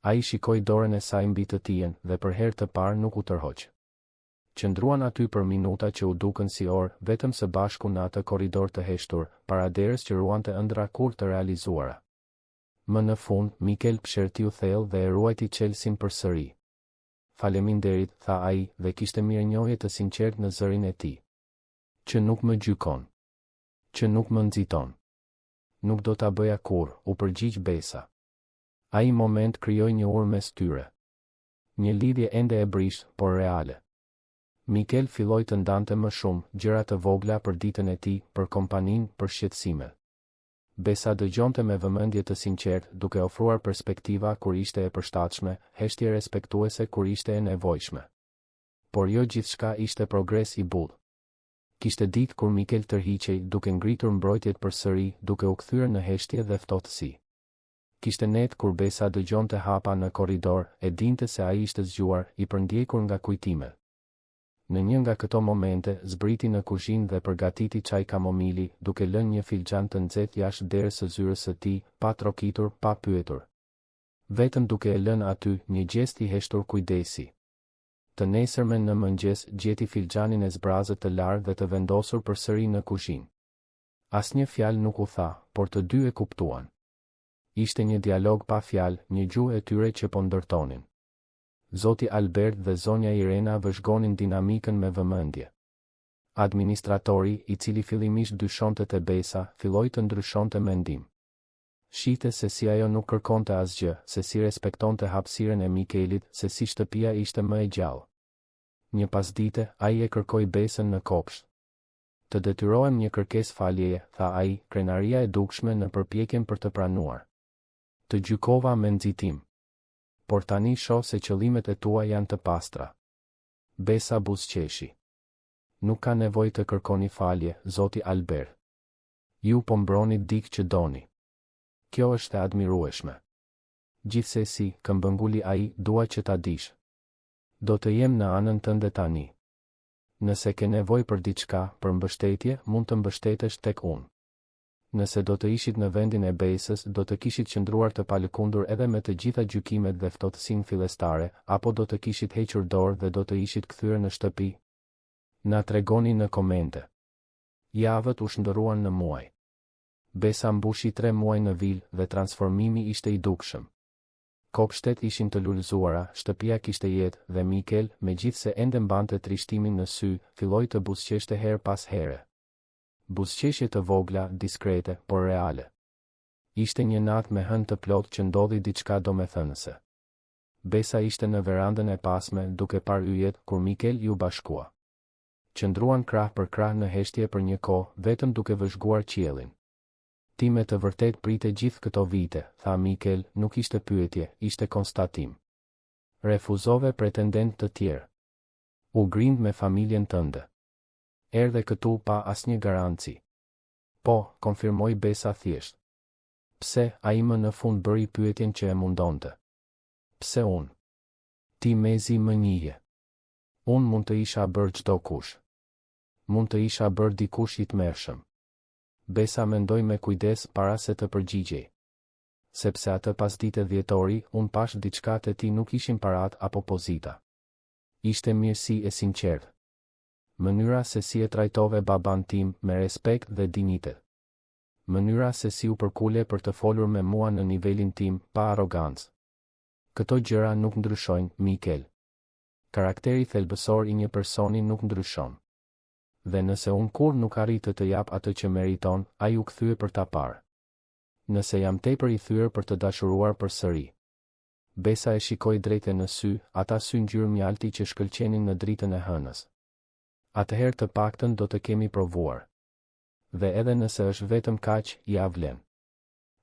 Ai shikoi dorën e saj mbi të tijën dhe për herë të parë nuk u tërhoq. Qëndruan aty për minuta që u dukën si orë, vetëm së bashku në atë korridor të heshtur, para derës që ruante ëndra kur të realizuara. Më në fund, Mikel pshertiu thellë dhe e ruajti çelësin përsëri. Faleminderit, tha ai, dhe kishte mirënjohje të sinqertë në zërin e tij. Që nuk më gjykon. Që nuk më nxiton. Nuk do ta bëja kurrë, u përgjigj Besa. Ai moment krijoi një urë mes tyre. Një lidhje ende e brishtë, por reale. Mikel filloi të ndante më shumë, gjëra të vogla për ditën e tij, për kompaninë, për shqetësimet. Besa dëgjonte me vëmendje të sinqertë, duke ofruar perspektiva kur ishte e përshtatshme, heshtje respektuese kur ishte e nevojshme. Por jo gjithçka ishte progres i butë. Kishte ditë kur Mikel tërhiqej, duke ngritur mbrojtjet përsëri, duke u kthyer në heshtje dhe ftohtësi. Kishte net kur Besa dëgjonte hapa në korridor, e dinte se ai ishte zgjuar, i përndjekur nga kujtimet. Në një nga këto momente, zbriti në kuzhinë dhe përgatiti çaj kamomili, duke lënë një filxhan të nxehtë jashtë derës së zyrës së tij, pa trokitur, pa pyetur. Vetëm duke e lënë aty, një gjest i heshtur kujdesi. Të nesërmen në mëngjes, gjeti filxhanin e zbrazët të larë dhe të vendosur përsëri në kuzhinë. Asnjë fjalë nuk u tha, por të dy e kuptuan. Ishte një dialog pa fjalë, një gjuhë e tyre që po ndërtonin. Zoti Albert dhe zonja Irena vëzhgonin dinamikën me vëmendje. Administratori, i cili fillimisht dyshonte te Besa, filloi të ndryshonte mendim. Shihte se si ajo nuk kërkonte asgjë, se si respektonte hapësirën e Mikelit, se si shtëpia ishte më e gjallë. Një pasdite, ai e kërkoi Besën në kopsht. Të detyrohem një kërkesë faljeje, tha ai, krenaria e dukshme në përpjekjen për të pranuar. Të gjykova me nxitim. Por tani shoh se qëllimet e tua janë të pastra. Besa buzëqeshi. Nuk ka nevojë të kërkoni falje, zoti Albert. Ju po mbroni dikë që doni. Kjo është e admirueshme. Gjithsesi, këmbënguli ai, dua që ta dish. Do të jem në anën tënde tani. Nëse ke nevojë për diçka, për mbështetje, mund të mbështetesh tek unë. Nëse do të ishit në vendin e Besës, do të kishit qëndruar të palëkundur edhe me të gjitha gjykimet dhe ftohtësinë fillestare, apo do të kishit hequr dorë dhe do të ishit kthyer në shtëpi? Na tregoni në komente. Javët u shndërruan në muaj. Besa mbushi 3 muaj në vilë dhe transformimi ishte i dukshëm. Kopshtet ishin të lulëzuara, shtëpia kishte jetë dhe Mikel, megjithse ende mbante trishtimin në sy, filloi të buzëqeshte her pas here. Buzëqeshje të vogla, diskrete, por reale. Ishte një natë me hënë të plot që ndodhi diçka domethënëse. Besa ishte në verandën e pasme duke parë yjet kur Mikel ju bashkua. Qëndruan krah për krah në heshtje për një kohë, vetëm duke vëzhguar qiellin. Ti me të vërtet prite gjithë këto vite, tha Mikel, nuk ishte pyetje, ishte konstatim. Refuzove pretendent të tjerë. U grind me familjen tënde. Erdhe këtu pa asnjë garanci. Po, konfirmoi Besa thjesht. Pse, ai më në fund bëri pyetjen që e mundonte. Pse unë? Ti mezi më njihje. Unë mund të isha bërë çdo kush. Mund të isha bërë dikush i tmerrshëm. Besa mendoi me kujdes para se të përgjigjej. Sepse atë pasdite dhjetori, unë pash diçka te ti nuk ishin parat apo pozita. Ishte mirësi e sinqertë. Mënyra se si e trajtove baban tim me respekt dhe dinitet. Mënyra se si u përkule për të folur me mua në nivelin tim, pa arrogancë. Këto gjëra nuk ndryshojnë, Mikel. Karakteri thelbësor i një personi nuk ndryshon. Dhe nëse unë kur nuk arritë të jap atë që meriton, ai u kthye për ta parë. Nëse jam tepër i thyer për të dashuruar përsëri. Besa e shikoi drejtë në sy, ata sy ngjyrë mjalti që shkëlqenin në dritën e hënës. Atëherë të paktën do të kemi provuar. Dhe edhe nëse është vetëm kaq, ja vlen.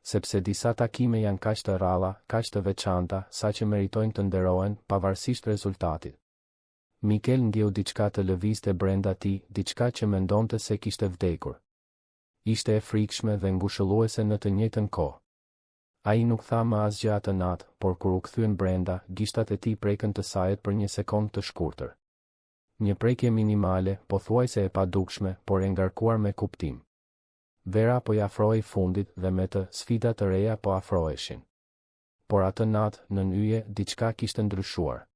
Sepse disa takime janë kaq të rralla, kaq të veçanta, saqë meritojnë të nderohen, pavarësisht rezultatit. Mikel ndjeu diçka të lëvizte brenda tij, diçka që mendonte se kishte vdekur. Ishte e frikshme dhe ngushëlluese në të njëjtën kohë. Ai nuk tha më asgjë atë natë, por kur u kthyen brenda, gishtat e tij prekën të sajet për një sekond të shkurtër. Një prekje minimale, pothuajse e padukshme, por e ngarkuar me kuptim. Vera po i afrohej fundit dhe me të sfida të reja po afroheshin. Por atë natë, në yje, diçka kishte ndryshuar.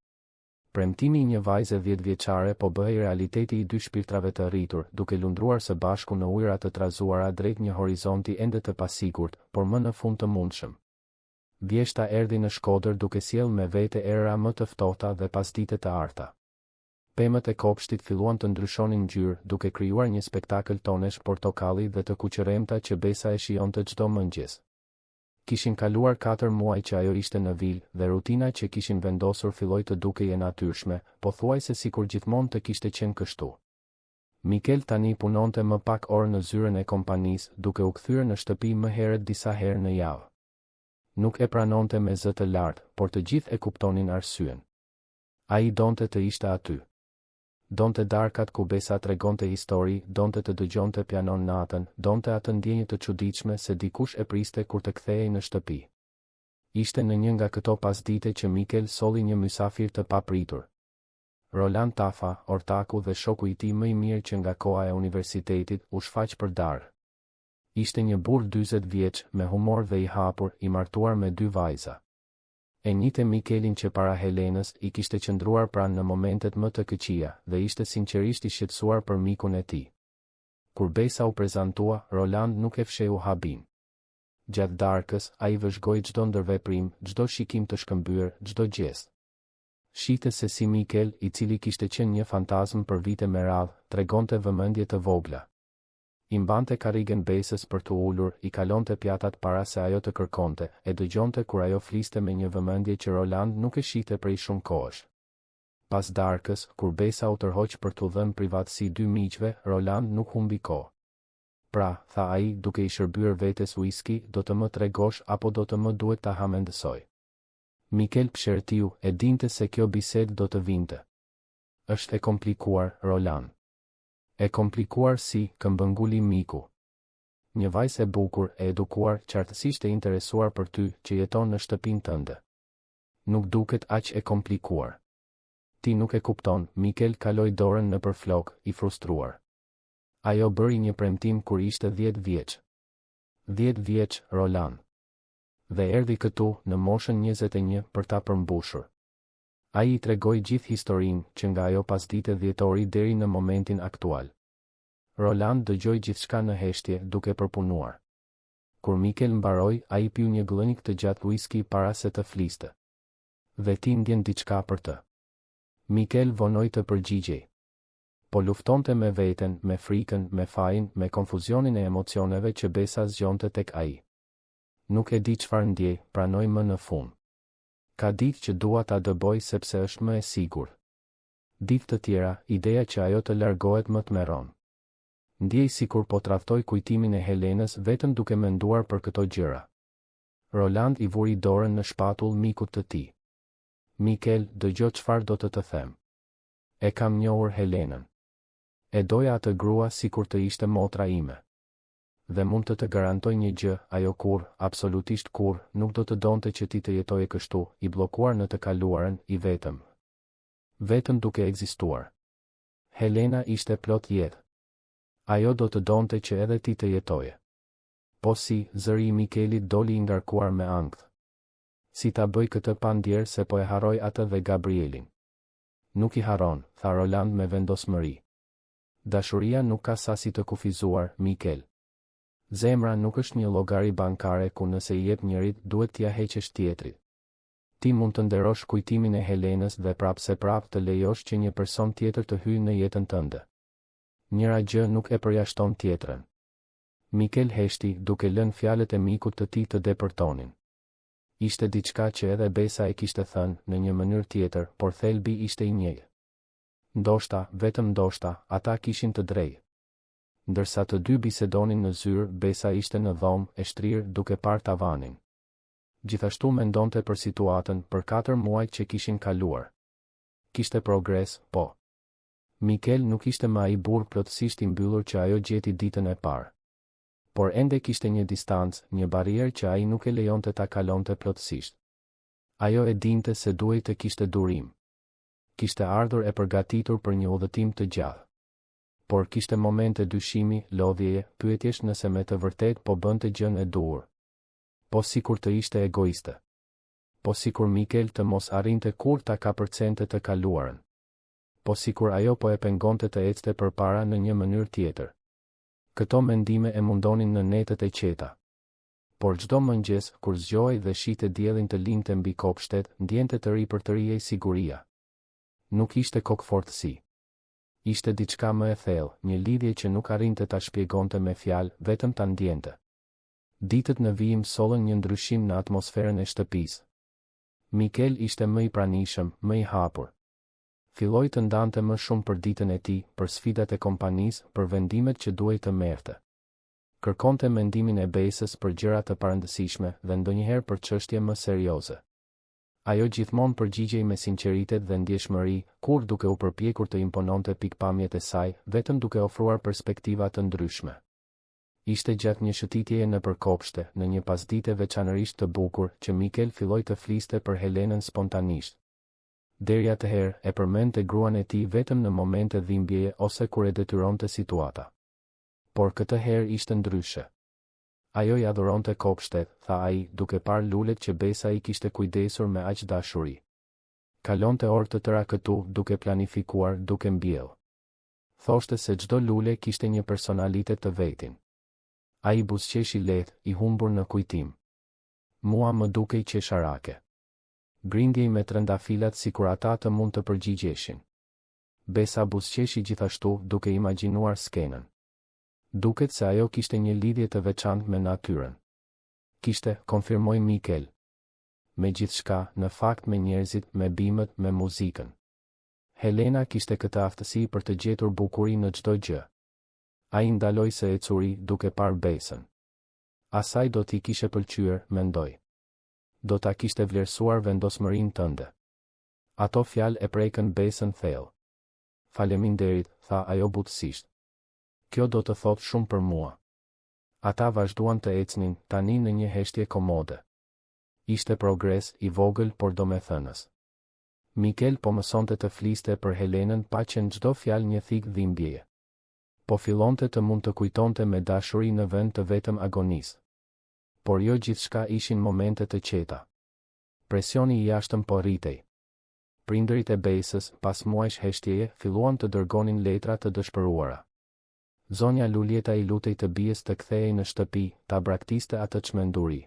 Premtimi i një vajze 10 vjeçare po bëhej realiteti i dy shpirtrave të rritur, duke lundruar së bashku në ujëra të trazuara drejt një horizonti ende të pasigurt, por më në fund të mundshëm. Vjeshta erdhi në Shkodër duke sjell me vete erëra më të ftohta dhe pasdite të arta. Pemët e kopshtit filluan të ndryshonin ngjyrë, duke krijuar një spektakël tonesh portokalli dhe të kuqëremta që Besa e shijonte çdo mëngjes. Kishin kaluar 4 muaj që ajo ishte në vil, dhe rutina që kishin vendosur filloi të dukej e natyrshme, pothuajse sikur gjithmonë të kishte qenë kështu. Mikel tani punonte më pak orë në zyrën e kompanisë, duke u kthyer në shtëpi më herët disa herë në javë. Nuk e pranonte me zë të lartë, por të gjithë e kuptonin arsyen. Ai donte të ishte aty. Donte darkat ku Besa tregonte histori, donte të dëgjonte pianon natën, donte atë ndjenjë të çuditshme se dikush e priste kur të kthehej në shtëpi. Ishte në një nga këto pasdite që Mikel solli një mysafir të papritur. Roland Tafa, ortaku dhe shoku i tij më i mirë që nga koha e universitetit, u shfaq për darë. Ishte një burr 40 vjeç, me humor dhe i hapur, i martuar me 2 vajza. E njite Mikelin që para Helenës i kishte qëndruar pranë në momentet më të këqija dhe ishte sinqerisht i shqetësuar për mikun e tij. Kur Besa u prezantua, Roland nuk e fsheu habin. Gjatë darkës, ai vëzhgoi çdo ndërveprim, çdo shikim të shkëmbyer, çdo gjestë. Shite se si Mikel, i cili kishte qenë një fantazm për vite me radhë, tregonte vëmendje të vogla. I mbante karrigen Besës për të ulur, i kalonte pjatat para se ajo të kërkonte, e dëgjonte kur ajo fliste me një vëmendje që Roland nuk e shihte prej shumë kohësh. Pas darkës, kur Besa u tërhoq për t'u dhënë privatësi 2 miqve, Roland nuk humbi kohë. Pra, tha ai, duke i shërbyer vetes whisky, do të më tregosh apo do të më duhet ta hamendësoj. Mikel pëshertiu, e dinte se kjo bisedë do të vinte. Është e komplikuar, Roland. E komplikuar si, këmbënguli miku. Një vajzë e bukur, e edukuar, qartësisht e interesuar për ty, që jeton në shtëpinë tënde. Nuk duket aq e komplikuar. Ti nuk e kupton, Mikel kaloi dorën nëpër flok, i frustruar. Ajo bëri një premtim kur ishte 10 vjeç. 10 vjeç, Roland. Dhe erdhi këtu, në moshën 21, për ta përmbushur. Ai i tregoi gjithë historinë, që nga ajo pasdite dhjetori deri në momentin aktual. Roland dëgjoi gjithçka në heshtje, duke përpunuar. Kur Mikel mbaroi, ai piu një glënik të gjatë whisky para se të fliste. Dhe ti ndjen diçka për të. Mikel vonoi të përgjigjej. Po luftonte me veten, me frikën, me fajin, me konfuzionin e emocioneve që Besa zgjonte tek ai. Nuk e di çfarë ndjej, pranoi më në fund. Ka ditë që dua ta dëboj sepse është më e sigurt. Ditë të tjera, ideja që ajo të largohet më tmerron. Ndjej sikur po tradhtoj kujtimin e Helenës vetëm duke menduar për këto gjëra. Roland i vuri dorën në shpatull mikut të tij. Mikel, dëgjoj çfarë do të them. E kam njohur Helenën. E doja atë grua sikur të ishte motra ime. Dhe mund të garantoj një gjë, ajo kur, absolutisht kur, nuk do të donte që ti të jetoje kështu, i blokuar në të kaluarën, i vetëm. Vetëm duke ekzistuar. Helena ishte plot jetë. Ajo do të donte që edhe ti të jetoje. Po si, zëri i Mikelit doli i ngarkuar me ankth. Si ta bëj këtë pa ndjerë se po e haroj atë dhe Gabrielin. Nuk i haron, tha Roland me vendosmëri. Dashuria nuk ka sasi të kufizuar, Mikel. Zemra nuk është një llogari bankare ku nëse i jep njërit duhet t'ia heqësh tjetrit. Ti mund të nderosh kujtimin e Helenës dhe prapse prap të lejosh që një person tjetër të hyjë në jetën tënde. Njëra gjë nuk e përjashton tjetrën. Mikel heshti duke lënë fjalët e mikut të tij të depërtonin. Ishte diçka që edhe Besa e kishte thënë në një mënyrë tjetër, por thelbi ishte i njëjtë. Ndoshta, vetëm ndoshta, ata kishin të drejtë. Ndërsa të dy bisedonin në zyrë, Besa ishte në dhomë e shtrirë duke parë tavanin. Gjithashtu mendonte për situatën për 4 muajt që kishin kaluar. Kishte progres, po. Mikel nuk ishte më ai burr plotësisht i mbyllur që ajo gjeti ditën e parë. Por ende kishte një distancë, një barierë që ai nuk e lejonte ta kalonte plotësisht. Ajo e dinte se duhej të kishte durim. Kishte ardhur e përgatitur për një udhëtim të gjatë. Por kishte momente dyshimi, lodhjeje, pyetjesh nëse me të vërtet po bënte gjën e duhur. Po sikur të ishte egoiste. Po sikur Mikel të mos arrinte kur ta kapërcente të kaluarën. Po sikur ajo po e pengonte të ecte përpara në një mënyrë tjetër. Këto mendime e mundonin në netët e qeta. Por çdo mëngjes, kur zgjohej dhe shite diellin të linte mbi kopshtet, ndjente të ri për të rijej siguria. Nuk ishte kokfortësi. Ishte diçka më e thellë, një lidhje që nuk arrinte ta shpjegonte me fjalë, vetëm ta ndjente. Ditët në vijim sollën një ndryshim në atmosferën e shtëpisë. Mikel ishte më i pranishëm, më i hapur. Filloi të ndante më shumë për ditën e tij, për sfidat e kompanisë, për vendimet që duhej të merrte. Kërkonte mendimin e Besës për gjëra të parëndësishme dhe ndonjëherë për çështje më serioze. Ajo gjithmonë përgjigjej me sinqeritet dhe ndjeshmëri, kur duke u përpjekur të impononte pikpamjet e saj, vetëm duke ofruar perspektiva të ndryshme. Ishte gjatë një shëtitjeje nëpër kopshte, në një pasdite veçanërisht të bukur, që Mikel filloi të fliste për Helenën spontanisht. Deri atëherë e përmendte gruan e tij vetëm në momente dhimbjeje ose kur e detyronte situata. Por këtë herë ishte ndryshe. Ajo i adhuronte kopshtet, tha ai, duke parë lulet që Besa i kishte kujdesur me aq dashuri. Kalonte orë të tëra këtu, duke planifikuar, duke mbjell. Thoshte se çdo lule kishte një personalitet të vetin. Ai buzëqeshi lehtë, i humbur në kujtim. Mua më dukej qesharake. Grindjej me trendafilat sikur ata të mund të përgjigjeshin. Besa buzëqeshi gjithashtu, duke imagjinuar skenën. Duket se ajo kishte një lidhje të veçantë me natyrën. Kishte, konfirmoi Mikel. Me gjithçka, në fakt me njerëzit, me bimët, me muzikën. Helena kishte këtë aftësi për të gjetur bukuri në çdo gjë. Ai ndaloi se ecuri duke parë Besën. Asaj do t'i kishe pëlqyer, mendoi. Do ta kishte vlerësuar vendosmërinë tënde. Ato fjalë e prekën Besën thellë. Faleminderit, tha ajo butësisht. Kjo do të thotë shumë për mua. Ata vazhduan të ecnin, tani në një heshtje komode. Ishte progres i vogël por domethënës. Mikel po mësonte të fliste për Helenën pa qenë çdo fjalë një thik dhimbjeje. Po fillonte të mund të kujtonte me dashuri në vend të vetëm agonisë. Por jo gjithçka ishin momente të qeta. Presioni i jashtëm po rritej. Prindërit e Besës, pas muajsh heshtjeje, filluan të dërgonin letra të dëshpëruara. Zonja Lulieta i lutej të bijes të kthehej në shtëpi, ta braktiste atë çmenduri.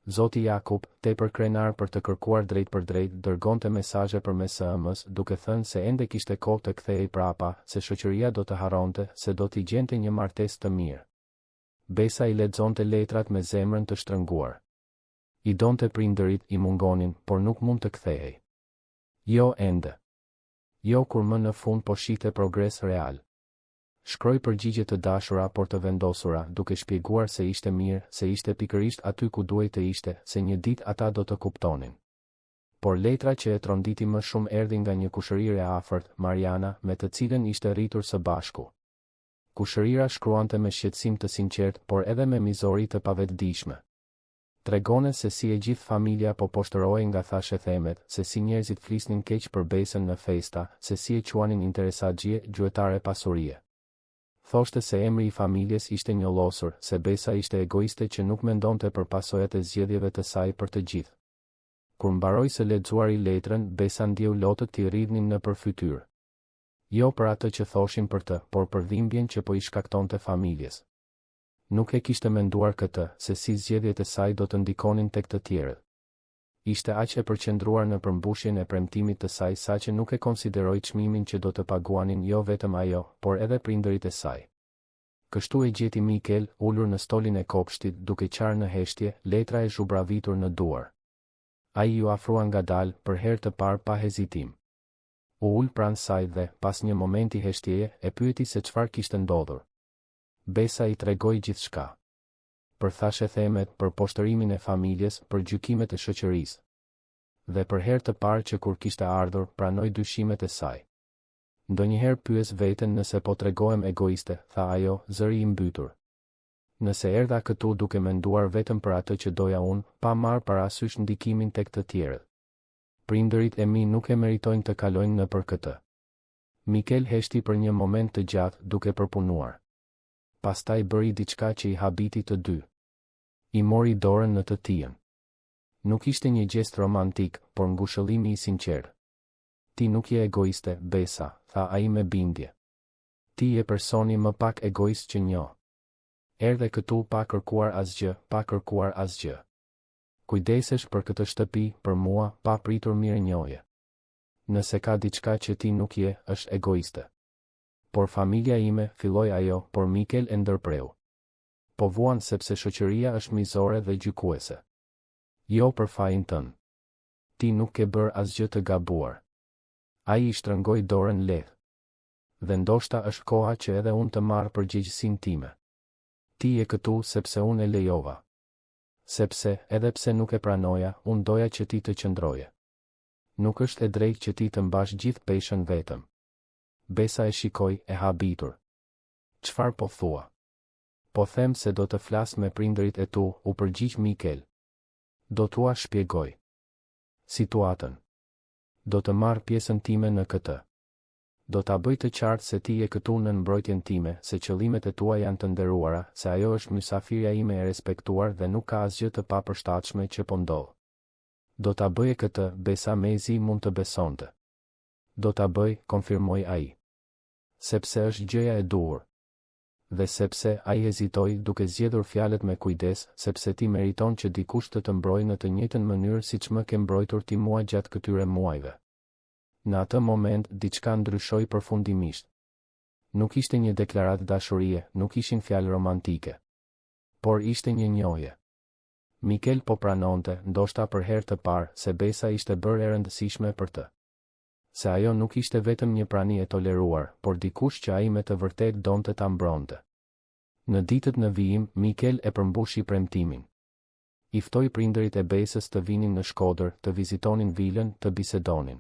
Zoti Jakub, tepër krenar për të kërkuar drejt për drejt, dërgonte mesazhe përmes SMS, duke thënë se ende kishte kohë të kthehej prapa, se shoqëria do të harronte, se do t'i gjente një martesë të mirë. Besa i lexonte letrat me zemrën të shtrënguar. I donte prindërit, i mungonin, por nuk mund të kthehej. Jo ende. Jo kur më në fund po shihte progres real. Shkroi përgjigje të dashura por të vendosura, duke shpjeguar se ishte mirë, se ishte pikërisht aty ku duhej të ishte, se një ditë ata do të kuptonin. Por letra që e tronditi më shumë erdhi nga një kushërire afërt, Mariana, me të cilën ishte rritur së bashku. Kushërira shkruante me shqetësim të sinqert, por edhe me mizori të pavetëdijshme. Tregone se si e gjithë familja po poshtërohej nga thashe themet, se si njerëzit flisnin keq për Besën në festa, se si e quanin interesagjie, gjuetare pasurie. Thoshte se emri i familjes ishte njollosur, se Besa ishte egoiste që nuk mendonte për pasojat e zgjedhjeve të saj për të gjithë. Kur mbaroi se lexuari letrën, Besa ndjeu lotët t'i rridhnin nëpër fytyrë. Jo për atë që thoshin për të, por për dhimbjen që po i shkaktonte familjes. Nuk e kishte menduar këtë, se si zgjedhjet e saj do të ndikonin tek të tjerët. Ishte aq e përqendruar në përmbushjen e premtimit të saj saqë nuk e konsideroi çmimin që do të paguanin jo vetëm ajo, por edhe prindërit e saj. Kështu e gjeti Mikel, ulur në stolin e kopshtit, duke qarë në heshtje, letra e zhubravitur në duar. Ai ju afrua ngadalë, për herë të parë pa hezitim. U ul pranë saj dhe, pas një momenti heshtjeje, e pyeti se çfarë kishte ndodhur. Besa i tregoi gjithçka. Për thashe themet, për poshtërimin e familjes, për gjykimet e shoqërisë. Dhe për herë të parë që kur kishte ardhur, pranoi dyshimet e saj. Ndonjëherë pyes veten nëse po tregohem egoiste, tha ajo, zëri i mbytur. Nëse erdha këtu duke menduar vetëm për atë që doja unë, pa marrë parasysh ndikimin tek të tjerët. Prindërit e mi nuk e meritojnë të kalojnë nëpër këtë. Mikel heshti për një moment të gjatë, duke përpunuar. Pastaj bëri diçka që i habiti të dy. I mori dorën në të tijën. Nuk ishte një gjest romantik, por ngushëllimi i sinqert. Ti nuk je egoiste, Besa, tha ai me bindje. Ti je personi më pak egoist që njoh. Erdhe këtu pa kërkuar asgjë. Kujdesesh për këtë shtëpi, për mua, pa pritur mirënjohje. Nëse ka diçka që ti nuk je, është egoiste. Por familja ime, filloi ajo, por Mikel e ndërpreu. Po vuan sepse shoqëria është mizore dhe gjykuese. Jo për fajin tënd. Ti nuk ke bërë asgjë të gabuar. Ai i shtrëngoi dorën lehtë. Dhe ndoshta është koha që edhe unë të marr përgjegjësinë time. Ti je këtu sepse unë e lejova. Sepse, edhe pse nuk e pranoja, unë doja që ti të qëndroje. Nuk është e drejtë që ti të mbash gjithë peshën vetëm. Besa e shikoi, e habitur. Çfarë po thua? Po them se do të flas me prindërit e tu, u përgjigj Mikel. Do t'ua shpjegoj situatën. Do të marr pjesën time në këtë. Do ta bëj të qartë se ti je këtu në mbrojtjen time, se qëllimet e tua janë të nderuara, se ajo është mysafirja ime e respektuar dhe nuk ka asgjë të papërshtatshme që po ndodh. Do ta bëje këtë, Besa mezi mund të besonte. Do ta bëj, konfirmoi ai. Sepse është gjëja e duhur. Dhe sepse ai hezitoi duke zgjedhur fjalët me kujdes, sepse ti meriton që dikush të mbrojë në të njëjtën mënyrë siç më ke mbrojtur ti mua gjatë këtyre muajve. Në atë moment, diçka ndryshoi përfundimisht. Nuk ishte një deklaratë dashurie, nuk ishin fjalë romantike. Por ishte një njohje. Mikel po pranonte, ndoshta për herë të parë, se Besa ishte bërë e rëndësishme për të. Se ajo nuk ishte vetëm një prani e toleruar, por dikush që ai me të vërtet donte ta mbronte. Në ditët në vijim, Mikel e përmbushi premtimin. I ftoi prindërit e Besës të vinin në Shkodër, të vizitonin vilën, të bisedonin.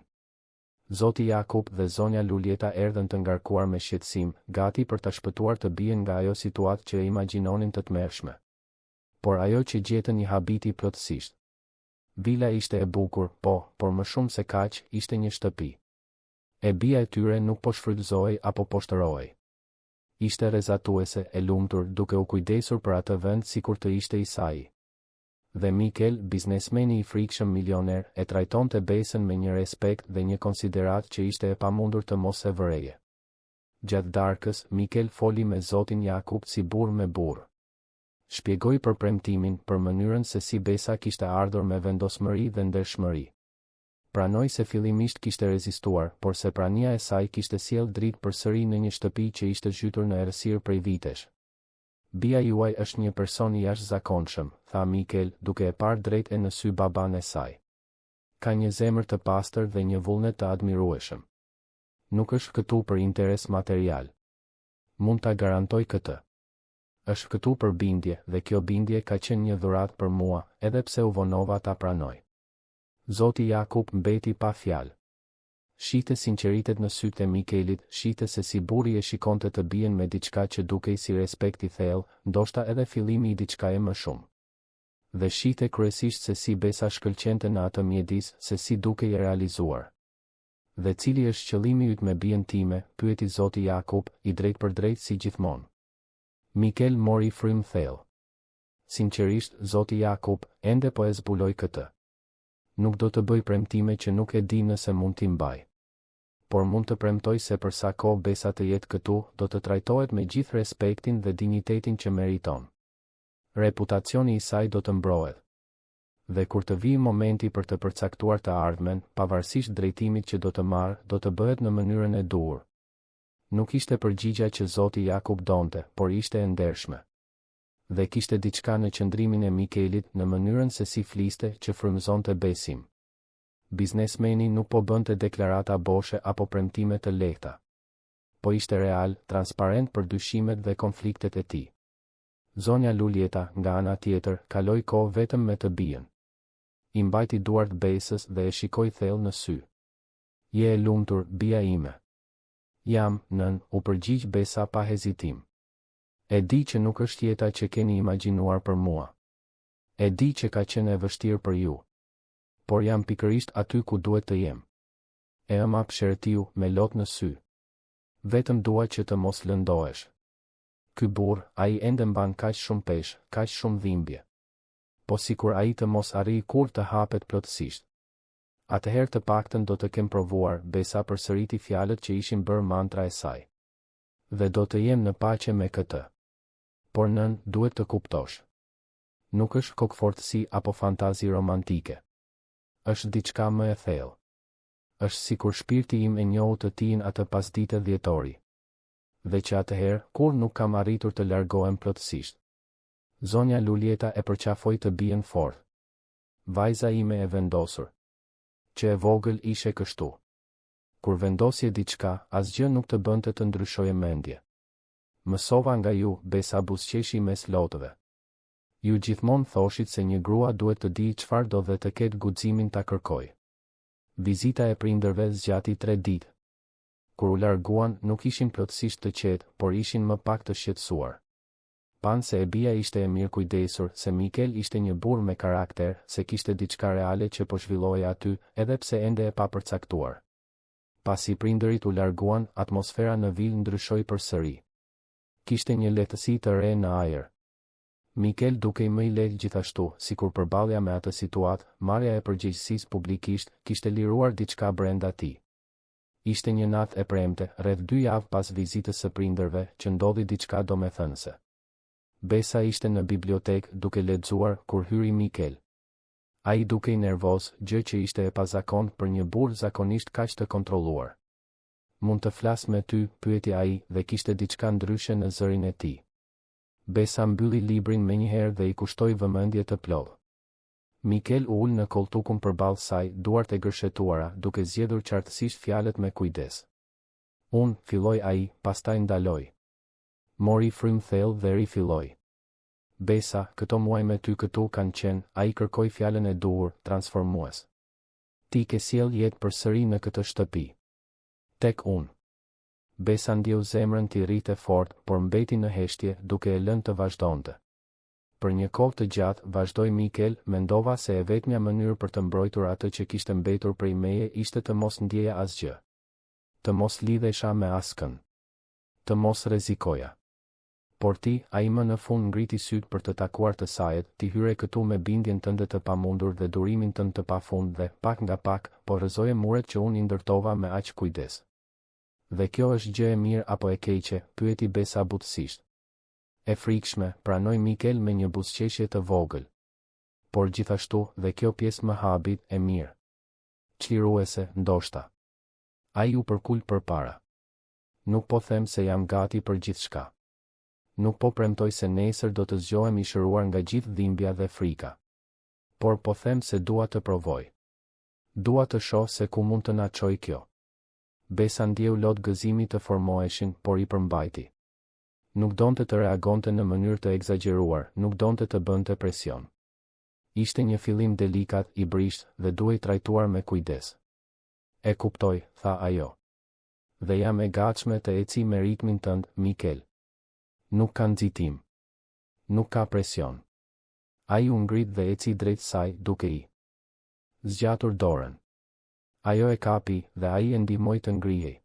Zoti Jakub dhe zonja Luljeta erdhën të ngarkuar me shqetësim, gati për ta shpëtuar të bien nga ajo situatë që e imagjinonin të tmerrshme. Por ajo që gjetën i habiti plotësisht. Vila ishte e bukur, por më shumë se kaq, ishte një shtëpi. E bia e tyre nuk po shfrytëzohej apo po shtërohej. Ishte rrezatuese, e lumtur, duke u kujdesur për atë vend sikur të ishte i saj. Dhe Mikel, biznesmeni i frikshëm milioner, e trajtonte Besën me një respekt dhe një konsiderat që ishte e pamundur të mos e vëreje. Gjatë darkës, Mikel foli me zotin Jakub si burr me burr. Shpjegoi për premtimin, për mënyrën se si Besa kishte ardhur me vendosmëri dhe ndershmëri. Pranoi se fillimisht kishte rezistuar, por se prania e saj kishte sjellë dritë përsëri në një shtëpi që ishte zhytur në errësirë prej vitesh. Bia juaj është një person i jashtëzakonshëm, tha Mikel, duke e parë drejt e në sy baban e saj. Ka një zemër të pastër dhe një vullnet të admirueshëm. Nuk është këtu për interes material. Mund ta garantoj këtë. Është këtu për bindje, dhe kjo bindje ka qenë një dhuratë për mua, edhe pse u vonova ta pranoj. Zoti Jakub mbeti pa fjalë. Shite sinqeritet në sytë e Mikelit, shite se si burri e shikonte të bien me diçka që dukej si respekt i thellë, ndoshta edhe fillimi i diçkaje më shumë. Dhe shite kryesisht se si Besa shkëlqente në atë mjedis, se si dukej e realizuar. Dhe cili është qëllimi yt me bien time, pyeti Zoti Jakub, i drejt për drejt si gjithmonë. Mikel mori frym thellë. Sinqerisht, Zoti Jakub, ende po e zbuloj këtë. Nuk do të bëj premtime që nuk e di nëse mund t'i mbaj. Por mund të premtoj se për sa kohë Besa të jetë këtu, do të trajtohet me gjithë respektin dhe dignitetin që meriton. Reputacioni i saj do të mbrohet. Dhe kur të vijë momenti për të përcaktuar të ardhmen, pavarësisht drejtimit që do të marrë, do të bëhet në mënyrën e duhur. Nuk ishte përgjigja që Zoti Jakub donte, por ishte e ndershme. Dhe kishte diçka në qëndrimin e Mikelit në mënyrën se si fliste që frymëzonte besim. Biznesmeni nuk po bënte deklarata boshe apo premtime të lehta. Po ishte real, transparent për dyshimet dhe konfliktet e tij. Zonja Luljeta, nga ana tjetër, kaloi kohë vetëm me të bijën. I mbajti duart Besës dhe e shikoi thellë në sy. Je e lumtur, bija ime. Jam, nën, u përgjigj Besa pa hezitim. E di që nuk është jeta që keni imagjinuar për mua. E di që ka qenë e vështirë për ju. Por jam pikërisht aty ku duhet të jem. E ama pëshertiu me lot në sy. Vetëm dua që të mos lëndohesh. Ky burr, ai ende mban kaq shumë peshë, kaq shumë dhimbje. Po sikur ai të mos arrijë kur të hapet plotësisht. Atëherë të paktën do të kem provuar, Besa përsëriti fjalët që ishin bërë mantra e saj. Dhe do të jem në paqe me këtë. Por nën, duhet të kuptosh. Nuk është kokfortësi apo fantazi romantike. Është diçka më e thellë. Është sikur shpirti im e njohu të tijin atë pasdite dhjetori. Dhe që atëherë, kur nuk kam arritur të largohem plotësisht. Zonja Luljeta e përqafoi të bien fort. Vajza ime e vendosur. Që e vogël ishe kështu. Kur vendosje diçka, asgjë nuk të bënte të ndryshoje mendje. Mësova nga ju, Besa buzëqeshi mes lotëve. Ju gjithmonë thoshit se një grua duhet të di çfarë do dhe të ketë guximin ta kërkojë. Vizita e prindërve zgjati 3 ditë. Kur u larguan, nuk ishin plotësisht të qetë, por ishin më pak të shqetësuar. Pan se e bija ishte e mirë kujdesur, se Mikel ishte një burr me karakter, se kishte diçka reale që po zhvillohej aty, edhe pse ende e papërcaktuar. Pasi prindërit u larguan, atmosfera në vil ndryshoi përsëri. Kishte një lehtësi të re në ajër. Mikel dukej më i lehtë gjithashtu, sikur përballja me atë situatë, marrja e përgjegjësisë publikisht, kishte liruar diçka brenda tij. Ishte një natë e premte, rreth 2 javë pas vizitës së prindërve, që ndodhi diçka domethënëse. Besa ishte në bibliotekë duke lexuar kur hyri Mikel. Ai dukej nervoz, gjë që ishte e pazakontë për një burr zakonisht kaq të kontrolluar. Mund të flas me ty, pyeti ai, dhe kishte diçka ndryshe në zërin e tij. Besa mbylli librin menjëherë dhe I kushtoi vëmendje të plotë. Mikel u ul në koltukun përballë saj, duart e gërshetuara, duke zgjedhur qartësisht fjalët me kujdes. Unë, filloi ai, pastaj ndaloi. Mori frym thellë dhe rifilloi. Besa, këto muaj me ty këtu kanë qenë, ai kërkoi fjalën e duhur, transformues. Ti ke sjell jetë përsëri në këtë shtëpi. Tek unë. Besa ndjeu zemrën t'i rrite fort, por mbeti në heshtje, duke e lënë të vazhdonte. Për një kohë të gjatë, vazhdoi Mikel, mendova se e vetmja mënyrë për të mbrojtur atë që kishte mbetur prej meje ishte të mos ndjeja asgjë. Të mos lidhesha me askën. Të mos rrezikoja. Por ti, ai më në fund ngriti syt për të takuar të sajet, ti hyre këtu me bindjen tënde të pamundur dhe durimin tënd të pafund dhe, pak nga pak, po rrëzoje muret që unë I ndërtova me aq kujdes. Dhe kjo është gjë e mirë apo e keqe, pyeti Besa butësisht. E frikshme, pranoi Mikel me një buzëqeshje të vogël. Por gjithashtu, dhe kjo pjesë më habit, e mirë. Çliruese, ndoshta. Ai u përkul përpara. Nuk po them se jam gati për gjithçka. Nuk po premtoj se nesër do të zgjohem I shëruar nga gjithë dhimbja dhe frika. Por po them se dua të provoj. Dua të shoh se ku mund të na çojë kjo. Besa ndjeu lot gëzimi të formoheshin, por I përmbajti. Nuk donte të reagonte në mënyrë të egzageruar, nuk donte të bënte presion. Ishte një fillim delikat, I brisht, dhe duhej trajtuar me kujdes. E kuptoj, tha ajo. Dhe jam e gatshme të eci me ritmin tënd, Mikel. Nuk ka nxitim. Nuk ka presion. Ai u ngrit dhe eci drejt saj, duke I zgjatur dorën. Ajo e kapi, dhe ai e ndihmoi të ngrihej.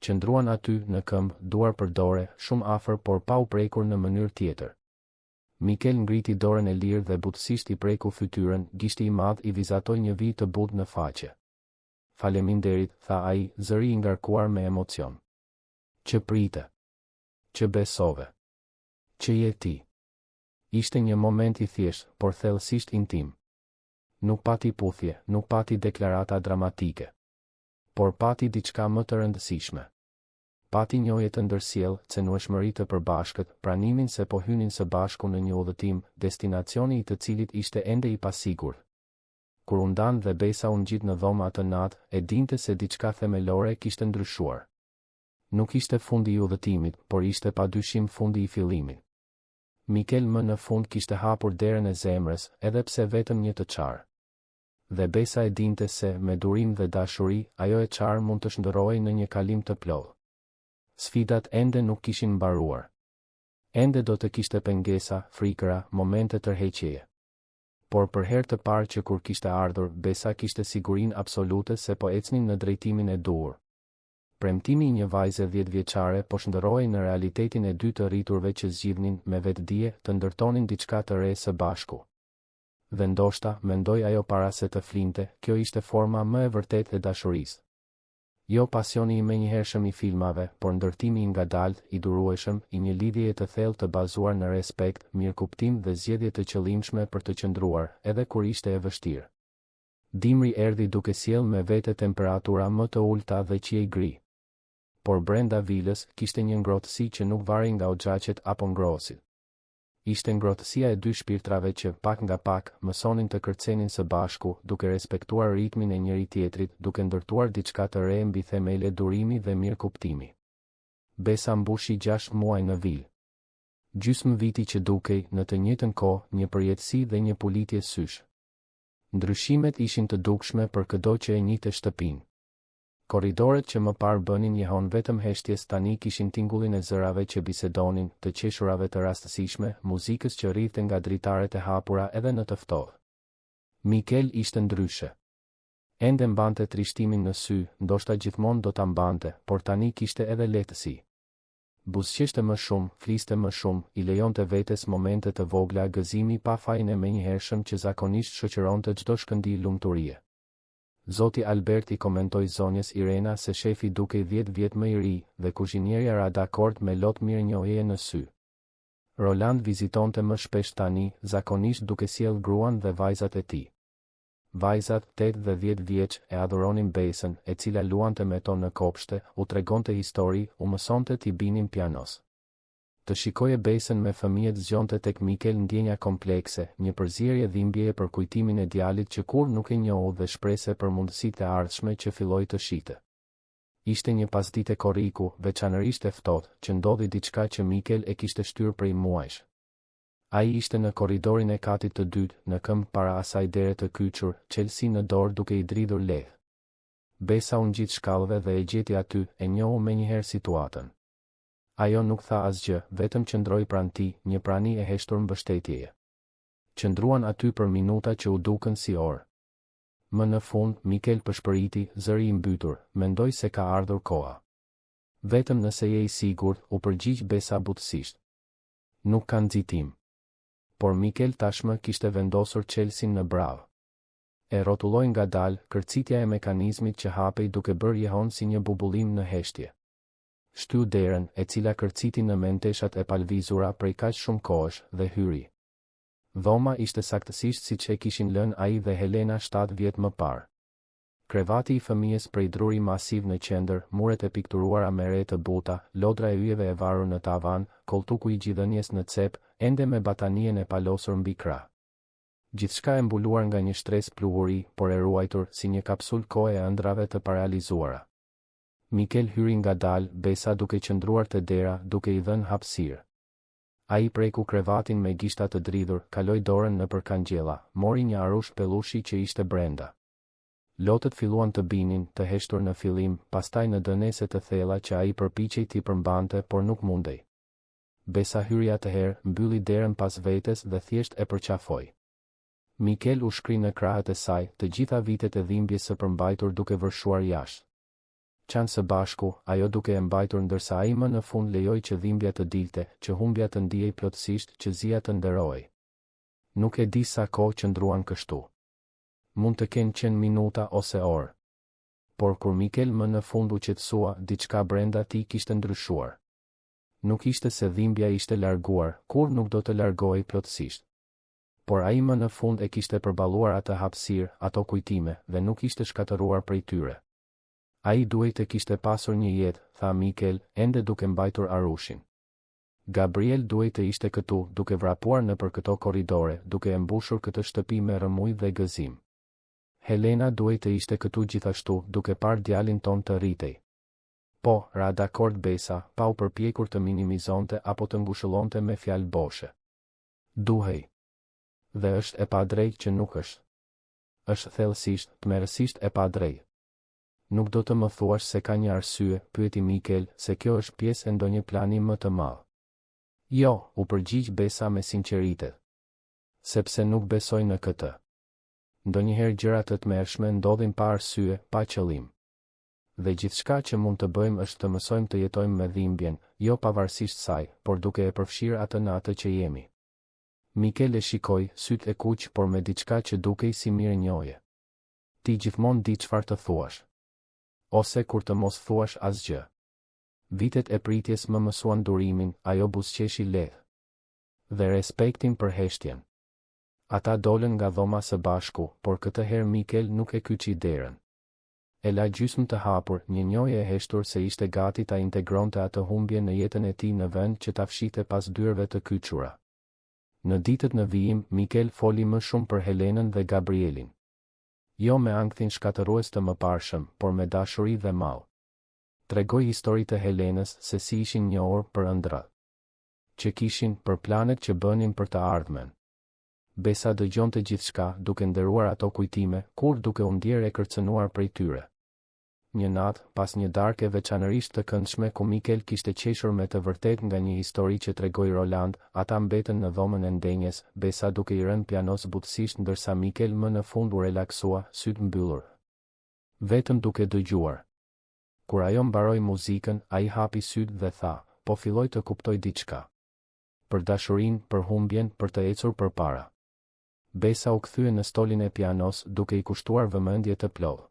Qëndruan aty, në këmbë, duar për dore, shumë afër por pa u prekur në mënyrë tjetër. Mikel ngriti dorën e lirë dhe butësisht i preku fytyrën, gishti i madh i vizatoi një vi të butë në faqe. Faleminderit, tha ai, zëri i ngarkuar me emocion. Që prite. Që besove. Që je ti. Ishte një moment i thjesht, por thellësisht intim. Nuk pati puthje, nuk pati deklarata dramatike. Por pati diçka më të rëndësishme. Pati njohje të ndërsjellë, cenueshmëri të përbashkët, pranimin se po hynin së bashku në një udhëtim, destinacioni i të cilit ishte ende i pasigurt. Kur u ndan dhe Besa u ngjit në dhomë atë natë, e dinte se diçka themelore kishte ndryshuar. Nuk ishte fundi i udhëtimit, por ishte padyshim fundi i fillimit. Mikel më në fund kishte hapur derën e zemrës, edhe pse vetëm një të qarë. Dhe Besa e dinte se, me durim dhe dashuri, ajo e qarë mund të shndërrohej në një kalim të plotë. Sfidat ende nuk kishin mbaruar. Ende do të kishte pengesa, frikëra, momente tërheqjeje. Por për herë të parë që kur kishte ardhur, Besa kishte sigurinë absolute se po ecnin në drejtimin e duhur. Premtimi i një vajze 10 vjeçare po shndërrohej në realitetin e dy të rriturve që zgjidhnin me vetdije të ndërtonin diçka të re së bashku. Dhe ndoshta, mendoi ajo para se të flinte, kjo ishte forma më e vërtetë e dashurisë. Jo pasioni i menjëhershëm i filmave, por ndërtimi i ngadalt, i durueshëm, i një lidhjeje të thellë të bazuar në respekt, mirëkuptim dhe zgjedhje të qëllimshme për të qëndruar, edhe kur ishte e vështirë. Dimri erdhi duke sjellë me vete temperatura më të ulta dhe qiej gri. Por brenda vilës kishte një ngrohtësi që nuk varri nga oxhaqet apo ngrosit. Ishte ngrohtësia e dy shpirtrave që, pak nga pak, mësonin të kërcenin së bashku, duke respektuar ritmin e njëri tjetrit, duke ndërtuar diçka të re mbi themele durimi dhe mirëkuptimi. Besa mbushi 6 muaj në vilë. Gjysmë viti që dukej, në të njëjtën kohë, një përjetësi dhe një pulitje sysh. Ndryshimet ishin të dukshme për çdo që e njihte shtëpinë. Korridoret që më parë bënin jehon vetëm heshtjes tani kishin tingullin e zërave që bisedonin, të qeshurave të rastësishme, muzikës që rrifte nga dritaret e hapura edhe në të ftohtë. Mikel ishte ndryshe. Ende mbante trishtimin në sy, ndoshta gjithmonë do ta mbante, por tani kishte edhe lehtësi. Buzëqeshte më shumë, fliste më shumë, i lejonte vetes momente të vogla gëzimi pa fajin e menjëhershëm që zakonisht shoqëronte çdo shkëndij lumturie. Zoti Albert i komentoi zonjës Irena se shefi dukej 10 vjet më i ri dhe kuzhinierja ra dakord me lot mirënjohje në sy. Roland vizitonte më shpesh tani, zakonisht duke sjell gruan dhe vajzat e tij. Vajzat, 8 dhe 10 vjeç, e adhuronin Besën, e cila luante me to në kopshte, u tregonte histori, u mësonte t'i binin pianos. Të shikoje Besën me fëmijët zgjonte tek Mikel ndjenja komplekse, një përzierje dhimbjeje për kujtimin e djalit që kur nuk e njohu dhe shprese për mundësitë e ardhshme që filloi të shite. Ishte një pasdite korriku, veçanërisht e ftohtë, që ndodhi diçka që Mikel e kishte shtyrë prej muajsh. Ai ishte në korridorin e katit të dytë, në këmbë para asaj dere të kyçur, çelësi në dorë duke i dridhur lehtë. Besa u ngjit shkallëve dhe e gjeti aty, e njohu menjëherë situatën. Ajo nuk tha asgjë, vetëm qëndroi pranë tij, një prani e heshtur mbështetjeje. Qëndruan aty për minuta që u dukën si orë. Më në fund, Mikel përshpëriti, zëri i mbytur, mendoj se ka ardhur koha. Vetëm nëse je i sigurt, u përgjigj Besa butësisht. Nuk ka nxitim. Por Mikel tashmë kishte vendosur çelësin në brave. E rrotulloi ngadalë, kërcitja e mekanizmit që hapej duke bërë jehon si një bubullim në heshtje. Shtyu derën, e cila kërciti në menteshat e palvizura prej kaq shumë kohësh, dhe hyri. Dhoma ishte saktësisht siç e kishin lënë ai dhe Helena 7 vjet më parë. Krevati i fëmijës prej druri masiv në qendër, muret e pikturuara me re të buta, lodra e yjeve e varur në tavan, koltuku i gjithënjes në cep, ende me batanien e palosur mbi krah. Gjithçka e mbuluar nga një shtresë pluhuri, por e ruajtur si një kapsul kohe e ëndrave të paralizuara. Mikel hyri ngadalë, Besa duke qëndruar te dera, duke i dhënë hapësirë. Ai preku krevatin me gishta të dridhur, kaloi dorën nëpër kangjella, mori një arush pellushi që ishte brenda. Lotët filluan të binin, të heshtur në fillim, pastaj në dënese të thella që ai përpiqej t'i përmbante, por nuk mundej. Besa hyri atëherë, mbylli derën pas vetes dhe thjesht e përqafoi. Mikel u shkri në krahët e saj, të gjitha vitet e dhimbjes së përmbajtur duke vërshuar jashtë. Qanë së bashku, ajo duke e mbajtur ndërsa ai më në fund lejoi që dhimbja të dilte, që humbja të ndiej plotësisht, që zia të nderoj. Nuk e di sa kohë qëndruan kështu. Mund të kenë qenë minuta ose orë. Por kur Mikel më në fund u qetësua, diçka brenda tij kishte ndryshuar. Nuk ishte se dhimbja ishte larguar, kur nuk do të largohej plotësisht. Por ai më në fund e kishte përballuar atë hapësirë, ato kujtime, dhe nuk ishte shkatëruar prej tyre. Ai duhej të kishte pasur një jetë, tha Mikel, ende duke mbajtur Arushin. Gabriel duhej të ishte këtu, duke vrapuar nëpër këto korridore, duke e mbushur këtë shtëpi me rrëmuj dhe gëzim. Helena duhej të ishte këtu gjithashtu, duke parë djalin ton të rritej. Po, ra dakord Besa, pa u përpjekur të minimizonte apo të ngushëllonte me fjalë boshe. Duhej. Dhe është e padrejtë që nuk është. Është thellësisht, tmerrësisht e padrejtë. Nuk do të më thuash se ka një arsye, pyeti Mikel, se kjo është pjesë e ndonjë plani më të madh. Jo, u përgjigj Besa me sinqeritet. Sepse nuk besoj në këtë. Ndonjëherë gjërat të tmerrshme ndodhin pa arsye, pa qëllim. Dhe gjithçka që mund të bëjmë është të mësojmë të jetojmë me dhimbjen, jo pavarësisht saj, por duke e përfshirë atë në atë që jemi. Mikel e shikoi, syt e kuq, por me diçka që dukej si mirënjohje. Ti gjithmonë di çfarë të thuash. Ose kur të mos thuash asgjë. Vitet e pritjes më mësuan durimin, ajo buzëqeshi lehtë. Dhe respektin për heshtjen. Ata dolën nga dhoma së bashku, por këtë herë Mikel nuk e kyçi derën. E la gjysmë të hapur, një njohje e heshtur se ishte gati ta integronte atë humbje në jetën e tij në vend që ta fshite pas dyrëve të kyçura. Në ditët në vijim, Mikel foli më shumë për Helenën dhe Gabrielin. Jo me ankthin shkatërues të mëparshëm, por me dashuri dhe mall. Tregoi histori të Helenës se si ishin njohur për ëndrat që kishin, për planet që bënin për të ardhmen. Besa dëgjonte gjithçka, duke nderuar ato kujtime, kur duke u ndjerë e kërcënuar prej tyre. Një natë, pas një darke veçanërisht të këndshme ku Mikel kishte qeshur me të vërtet nga një histori që tregoi Roland, ata mbetën në dhomën e ndenjes, Besa duke i rënë pianos butësisht ndërsa Mikel më në fund u relaksua, syt mbyllur. Vetëm duke dëgjuar. Kur ajo mbaroi muzikën, ai hapi syt dhe tha, po filloj të kuptoj diçka. Për dashurinë, për humbjen, për të ecur përpara. Besa u kthye në stolin e pianos duke i kushtuar vëmendje të plotë.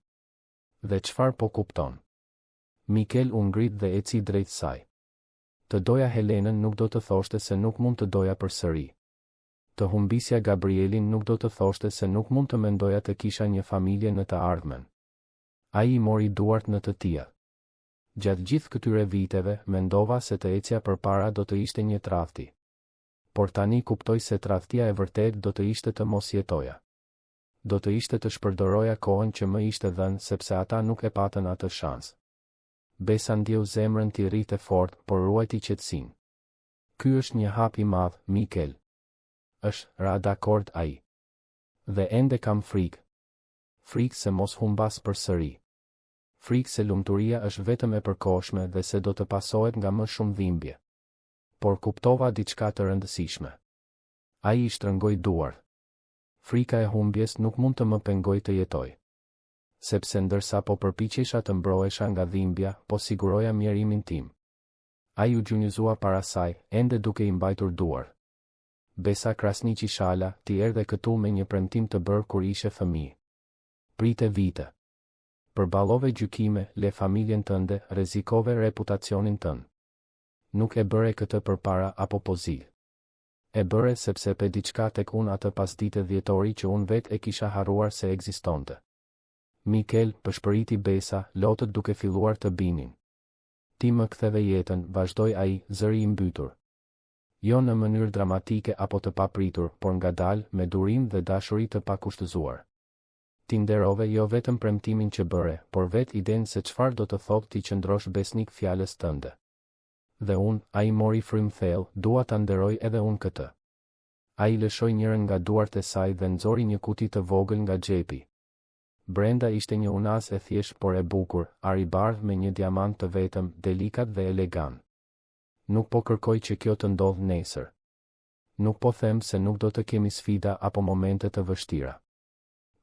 Dhe çfarë po kupton? Mikel u ngrit dhe eci drejt saj. Të doja Helenën nuk do të thoshte se nuk mund të doja përsëri. Të humbisja Gabrielin nuk do të thoshte se nuk mund të mendoja të kisha një familje në të ardhmen. Ai i mori duart në të tija. Gjatë gjithë këtyre viteve, mendova se të ecja përpara do të ishte një tradhti. Por tani kuptoj se tradhtia e vërtet do të ishte të mos jetoja. Do të ishte të shpërdoroja kohën që më ishte dhënë sepse ata nuk e patën atë shans. Besa ndjeu zemrën t'i rrite fort, por ruajti qetësinë. Ky është një hap i madh, Mikel. Është, ra dakord ai. Dhe ende kam frikë. Frikë se mos humbas përsëri. Frikë se lumturia është vetëm e përkohshme dhe se do të pasohet nga më shumë dhimbje. Por kuptova diçka të rëndësishme. Ai i shtrëngoi duart. Frika e humbjes nuk mund të më pengoj të jetoj. Sepse ndërsa po përpiqesha të mbrohesha nga dhimbja, po siguroja mjerimin tim. Ai u gjunjëzua para saj, ende duke i mbajtur duart. Besa krasniqi shala, ti erdhe këtu me një premtim të bërë kur ishe fëmijë. Prite vite. Përballove gjykime, le familjen tënde, rrezikove reputacionin tënd. Nuk e bëre këtë përpara apo pozil. E bëre sepse pe diçka tek unë atë pasdite dhjetori që unë vet e kisha harruar se ekzistonte. Mikel, pëshpëriti Besa, lotët duke filluar të binin. Ti më ktheve jetën, vazhdoi ai, zëri i mbytur. Jo në mënyrë dramatike apo të papritur, por ngadalë, me durim dhe dashuri të pakushtëzuar. Ti nderove jo vetëm premtimin që bëre, por vet idenë se çfarë do të thotë ti qëndrosh besnik fjalës tënde. Dhe unë, ai mori frym thellë, dua ta nderoj edhe unë këtë. Ai lëshoi njërin nga duart e saj dhe nxori një kuti të vogël nga xhepi. Brenda ishte një unas e thjesht por e bukur, ar i bardh me një diamant të vetëm, delikat dhe elegant. Nuk po kërkoj që kjo të ndodh nesër. Nuk po them se nuk do të kemi sfida apo momente të vështira.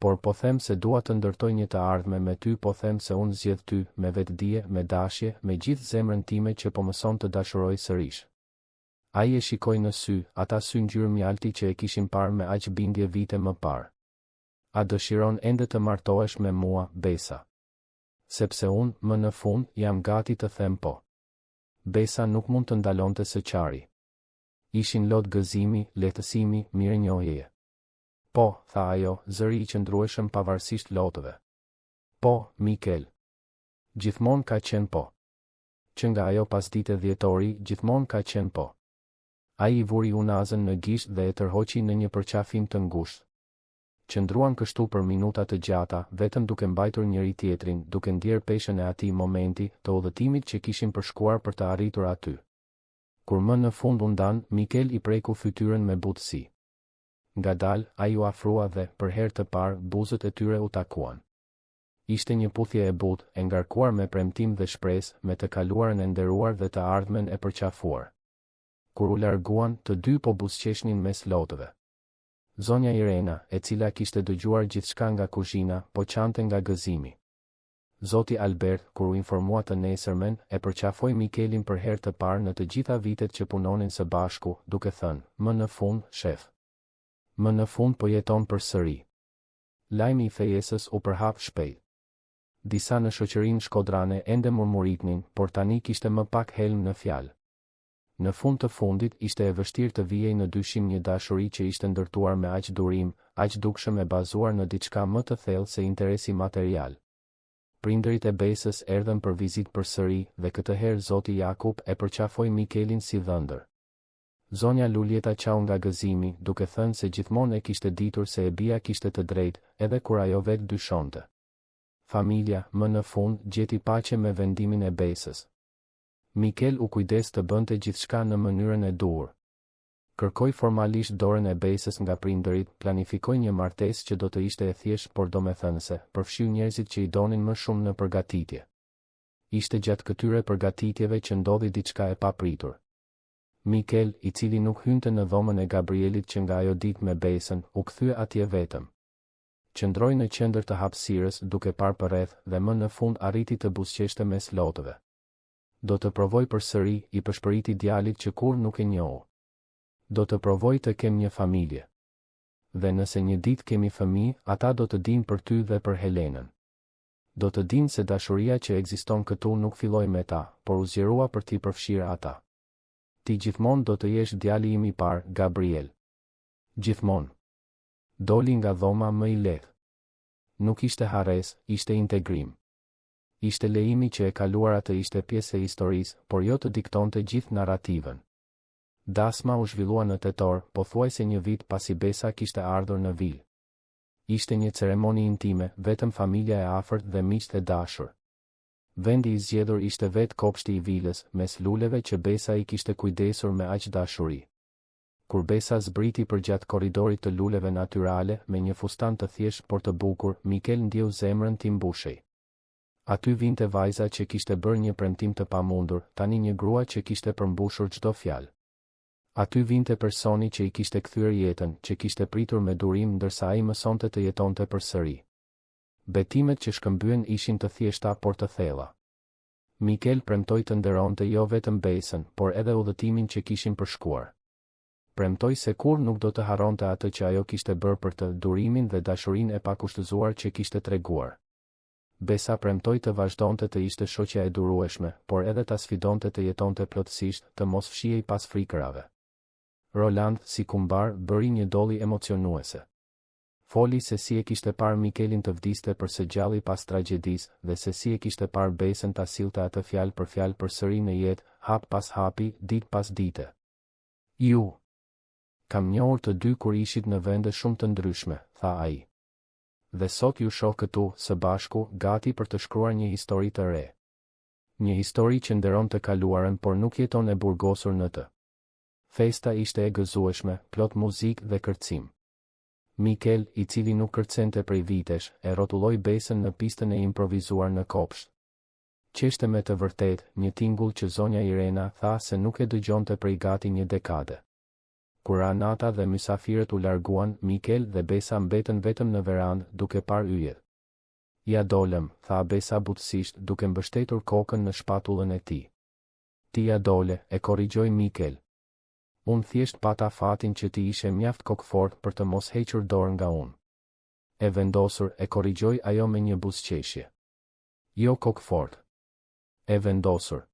por po them se dua të ndërtoj një të ardhme me ty, po them se unë zgjedh ty, me vetdije, me dashje, me gjithë zemrën time që po mëson të dashuroj sërish. Ai e shikoi në sy, ata sy ngjyrë mjalti që e kishin parë me aq bindje vite më parë. A dëshiron ende të martohesh me mua, Besa? Sepse unë, më në fund, jam gati të them po. Besa nuk mund të ndalonte së qari. Ishin lot gëzimi, lehtësimi, mirënjohjeje. Po, tha ajo, zëri i qëndrueshëm pavarësisht lotëve. Po, Mikel. Gjithmonë ka qenë po. Që nga ajo pasdite dhjetori, gjithmonë ka qenë po. Ai i vuri unazën në gisht dhe e tërhoqi në një përqafim të ngushtë. Qëndruan kështu për minuta të gjata, vetëm duke mbajtur njëri tjetrin, duke ndjerë peshën e atij momenti të udhëtimit që kishin përshkuar për të arritur aty. Kur më në fund u ndan, Mikel i preku fytyrën me butësi. Ngadalë, ai u afrua dhe, për herë të parë, buzët e tyre u takuan. Ishte një puthje e butë, e ngarkuar me premtim dhe shpresë, me të kaluarën e nderuar dhe të ardhmen e përqafuar. Kur u larguan, të dy po buzëqeshnin mes lotëve. Zonja Irena, e cila kishte dëgjuar gjithçka nga kuzhina, po qante nga gëzimi. Zoti Albert, kur u informua të nesërmen, e përqafoi Mikelin për herë të parë në të gjitha vitet që punonin së bashku, duke thënë, më në fund, shef. Më në fund po jeton përsëri. Lajmi i fejesës u përhap shpejt. Disa në shoqërinë shkodrane ende murmuritnin, por tani kishte më pak helm në fjalë. Në fund të fundit ishte e vështirë të vijej në dyshim një dashuri që ishte ndërtuar me aq durim, aq dukshëm e bazuar në diçka më të thellë se interesi material. Prindërit e Besës erdhën për vizitë përsëri dhe këtë herë zoti Jakub e përqafoi Mikelin si dhëndër. Zonja Luljeta qau nga gëzimi, duke thënë se gjithmonë e kishte ditur se e bia kishte të drejtë, edhe kur ajo vetë dyshonte. Familja, më në fund, gjeti paqe me vendimin e Besës. Mikel u kujdes të bënte gjithçka në mënyrën e duhur. Kërkoi formalisht dorën e Besës nga prindërit, planifikoi një martesë që do të ishte e thjeshtë por domethënëse, përfshiu njerëzit që i donin më shumë në përgatitje. Ishte gjatë këtyre përgatitjeve që ndodhi diçka e papritur. Mikel, i cili nuk hynte në dhomën e Gabrielit që nga ajo ditë me Besën, u kthye atje vetëm. Qëndroi në qendër të hapësirës duke parë përreth dhe më në fund arriti të buzëqeshte mes lotëve. Do të provoj përsëri, i përshpëriti djalit që kur nuk e njohu. Do të provoj të kem një familje. Dhe nëse një ditë kemi fëmijë, ata do të dinë për ty dhe për Helenën. Do të dinë se dashuria që ekziston këtu nuk filloi me ta, por u zgjerua për t'i përfshirë ata. Ti gjithmonë do të jesh djali im i parë, Gabriel. Gjithmonë. Doli nga dhoma më i lehtë. Nuk ishte harres, ishte integrim. Ishte lejimi që e kaluara të ishte pjesë e historisë, por jo të diktonte gjithë narrativën. Dasma u zhvillua në tetor, pothuajse një vit pasi Besa kishte ardhur në vil. Ishte një ceremoni intime, vetëm familja e afërt dhe miqtë e dashur. Vendi i zgjedhur ishte vetë kopshti i vilës, mes luleve që Besa i kishte kujdesur me aq dashuri. Kur Besa zbriti përgjatë korridorit të luleve natyrale, me një fustan të thjeshtë por të bukur, Mikel ndjeu zemrën t'i mbushej. Aty vinte vajza që kishte bërë një premtim të pamundur, tani një grua që kishte përmbushur çdo fjalë. Aty vinte personi që i kishte kthyer jetën, që kishte pritur me durim ndërsa ai mësonte të jetonte përsëri. Betimet që shkëmbyen ishin të thjeshta por të thella. Mikel premtoi të nderonte jo vetëm Besën, por edhe udhëtimin që kishin përshkuar. Premtoi se kur nuk do të harronte atë që ajo kishte bërë për të, durimin dhe dashurinë e pakushtëzuar që kishte treguar. Besa premtoi të vazhdonte të ishte shoqja e durueshme, por edhe ta sfidonte të jetonte plotësisht, të mos fshihej pas frikërave. Roland, si kumbar, bëri një dolli emocionuese. Foli se si e kishte parë Mikelin të vdiste përse gjalli pas tragjedisë dhe se si e kishte parë Besën ta sillte atë fjalë përsëri në jetë, hap pas hapi, ditë pas dite. Ju kam njohur të dy kur ishit në vende shumë të ndryshme, tha ai. Dhe sot ju shoh këtu, së bashku, gati për të shkruar një histori të re. Një histori që nderon të kaluarën por nuk jeton e burgosur në të. Festa ishte e gëzueshme, plot muzikë dhe kërcim. Mikel, i cili nuk kërcente prej vitesh, e rrotulloi Besën në pistën e improvizuar në kopsht. Qeshte me të vërtet, një tingull që zonja Irena tha se nuk e dëgjonte prej gati një dekade. Kur Anata dhe mysafirët u larguan, Mikel dhe Besa mbetën vetëm në verandë duke parë yjet. Ja dolëm, tha Besa butësisht duke mbështetur kokën në shpatullën e tij. Ti ja dole, e korrigjoi Mikel. Unë thjesht pata fatin që ti ishe mjaft kokfort për të mos hequr dorë nga unë. E vendosur, e korrigjoi ajo me një buzëqeshje. Jo kokfort. E vendosur.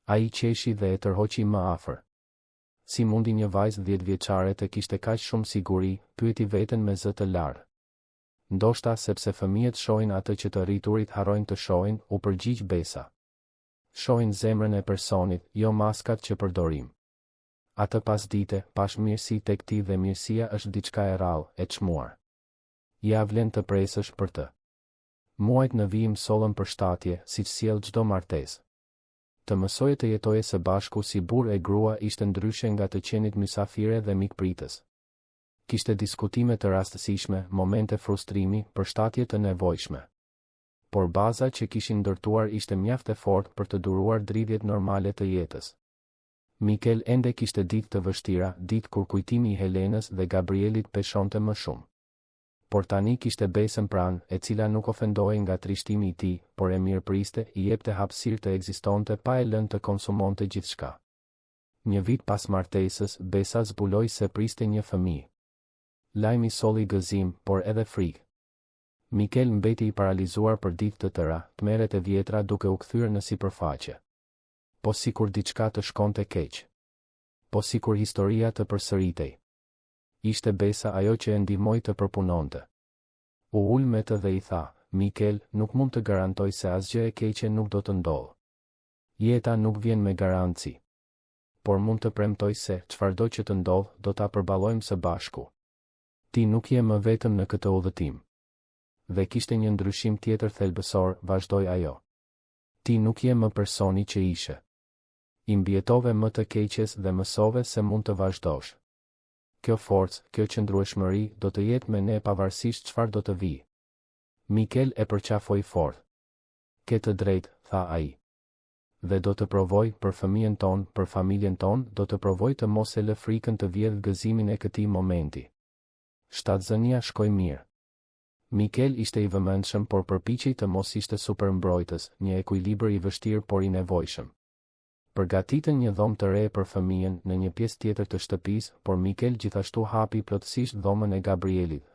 Ai qeshi dhe e tërhoqi më afër. Si mundi një vajzë 10 vjeçare të kishte kaq shumë siguri, pyeti veten me zë të larë. Ndoshta sepse fëmijët shohin atë që të rriturit harrojnë të shohin, u përgjigj Besa. Shohin zemrën e personit, jo maskat që përdorim. Atë pasdite, pash mirësi tek ti dhe mirësia është diçka e rrallë, e çmuar. Ja vlen të presësh për të. Muajt në vijim sollën përshtatje, siç sjell çdo martesë. Të mësoje të jetoje së bashku si burr e grua ishte ndryshe nga të qenit mysafire dhe mikpritës. Kishte diskutime të rastësishme, momente frustrimi, përshtatje të nevojshme. Por baza që kishin ndërtuar ishte mjaft e fortë për të duruar dridhjet normale të jetës. Mikel ende kishte ditë të vështira, ditë kur kujtimi i Helenës dhe Gabrielit peshonte më shumë. Por tani kishte Besën pranë, e cila nuk ofendohej nga trishtimi i tij, por e mirëpriste, i jepte hapësirë të ekzistonte pa e lënë të konsumonte gjithçka. Një vit pas martesës, Besa zbuloi se priste një fëmijë. Lajmi solli gëzim, por edhe frikë. Mikel mbeti i paralizuar për ditë të tëra, tmerret e vjetra duke u kthyer në sipërfaqe. Po sikur diçka të shkonte keq. Po sikur historia të përsëritej. Ishte Besa ajo që e ndihmoi të përpunonte. U ul me të dhe i tha, Mikel, nuk mund të garantoj se asgjë e keqe nuk do të ndodhë. Jeta nuk vjen me garanci. Por mund të premtoj se, çfarëdo që të ndodhë, do ta përballojmë së bashku. Ti nuk je më vetëm në këtë udhëtim. Dhe kishte një ndryshim tjetër thelbësor, vazhdoi ajo. Ti nuk je më personi që ishe. I mbijetove më të keqes dhe mësove se mund të vazhdosh. Kjo forcë, kjo qëndrueshmëri do të jetë me ne pavarësisht çfarë do të vijë. Mikel e përqafoi fort. Ke të drejtë, tha ai. Dhe do të provoj për fëmijën ton, për familjen ton, do të provoj të mos e lë frikën të vjedh gëzimin e këtij momenti. Shtatzënia shkoi mirë. Mikel ishte i vëmendshëm, por përpiqej të mos ishte supermbrojtës, një ekuilibër i vështirë por i nevojshëm. Përgatitën një dhomë të re për fëmijën në një pjesë tjetër të shtëpisë, por Mikel gjithashtu hapi plotësisht dhomën e Gabrielit.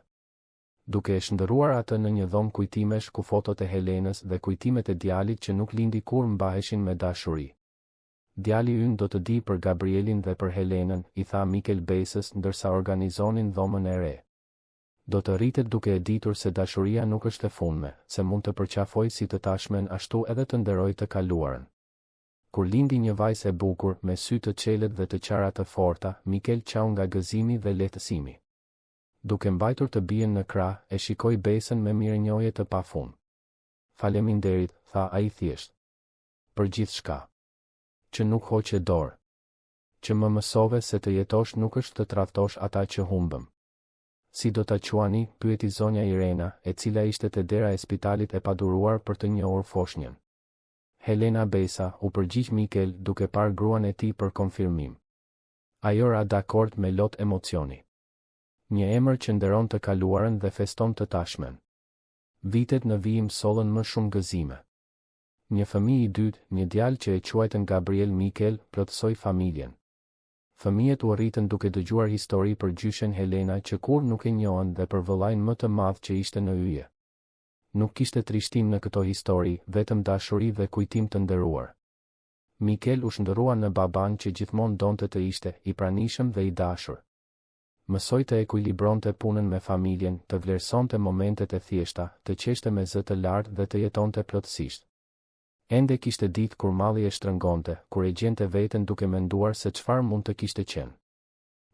Duke e shndërruar atë në një dhomë kujtimesh ku fotot e Helenës dhe kujtimet e djalit që nuk lindi kur mbaheshin me dashuri. Djali ynë do të di për Gabrielin dhe për Helenën, i tha Mikel Besës ndërsa organizonin dhomën e re. Do të rritet duke e ditur se dashuria nuk është e fundme, se mund të përqafoj si të tashmen ashtu edhe të nderoj të kaluarën. Kur lindi një vajzë e bukur, me sy të qelet dhe të qara të forta, Mikel qau nga gëzimi dhe lehtësimi. Duke mbajtur të bien në krah, e shikoi Besën me mirënjohje të pafund. Faleminderit, tha ai thjesht. Për gjithçka. Që nuk hoqe dorë. Që më mësove se të jetosh nuk është të tradhtosh ata që humbëm. Si do ta quani, pyeti zonja Irena, e cila ishte te dera e spitalit e paduruar për të njohur foshnjën. Helena Besa, u përgjigj Mikel duke parë gruan e tij për konfirmim. Ajo ra dakord me lot emocioni. Një emër që nderon të kaluarën dhe feston të tashmen. Vitet në vijim sollën më shumë gëzime. Një fëmijë i dytë, një djalë që e quajtën Gabriel Mikel, plotësoi familjen. Fëmijët u arritën duke dëgjuar histori për gjyshen Helena që kur nuk e njohën dhe për vëllain më të madh që ishte në yje. Nuk kishte trishtim në këto histori, vetëm dashuri dhe kujtim të nderuar. Mikel u shndërrua në baban që gjithmonë donte të ishte i pranishëm dhe i dashur. Mësoi të ekuilibronte punën me familjen, të vlerësonte momentet e thjeshta, të qeshte me zë të lartë dhe të jetonte plotësisht. Ende kishte ditë kur malli e shtrëngonte, kur e gjente veten duke menduar se çfarë mund të kishte qenë.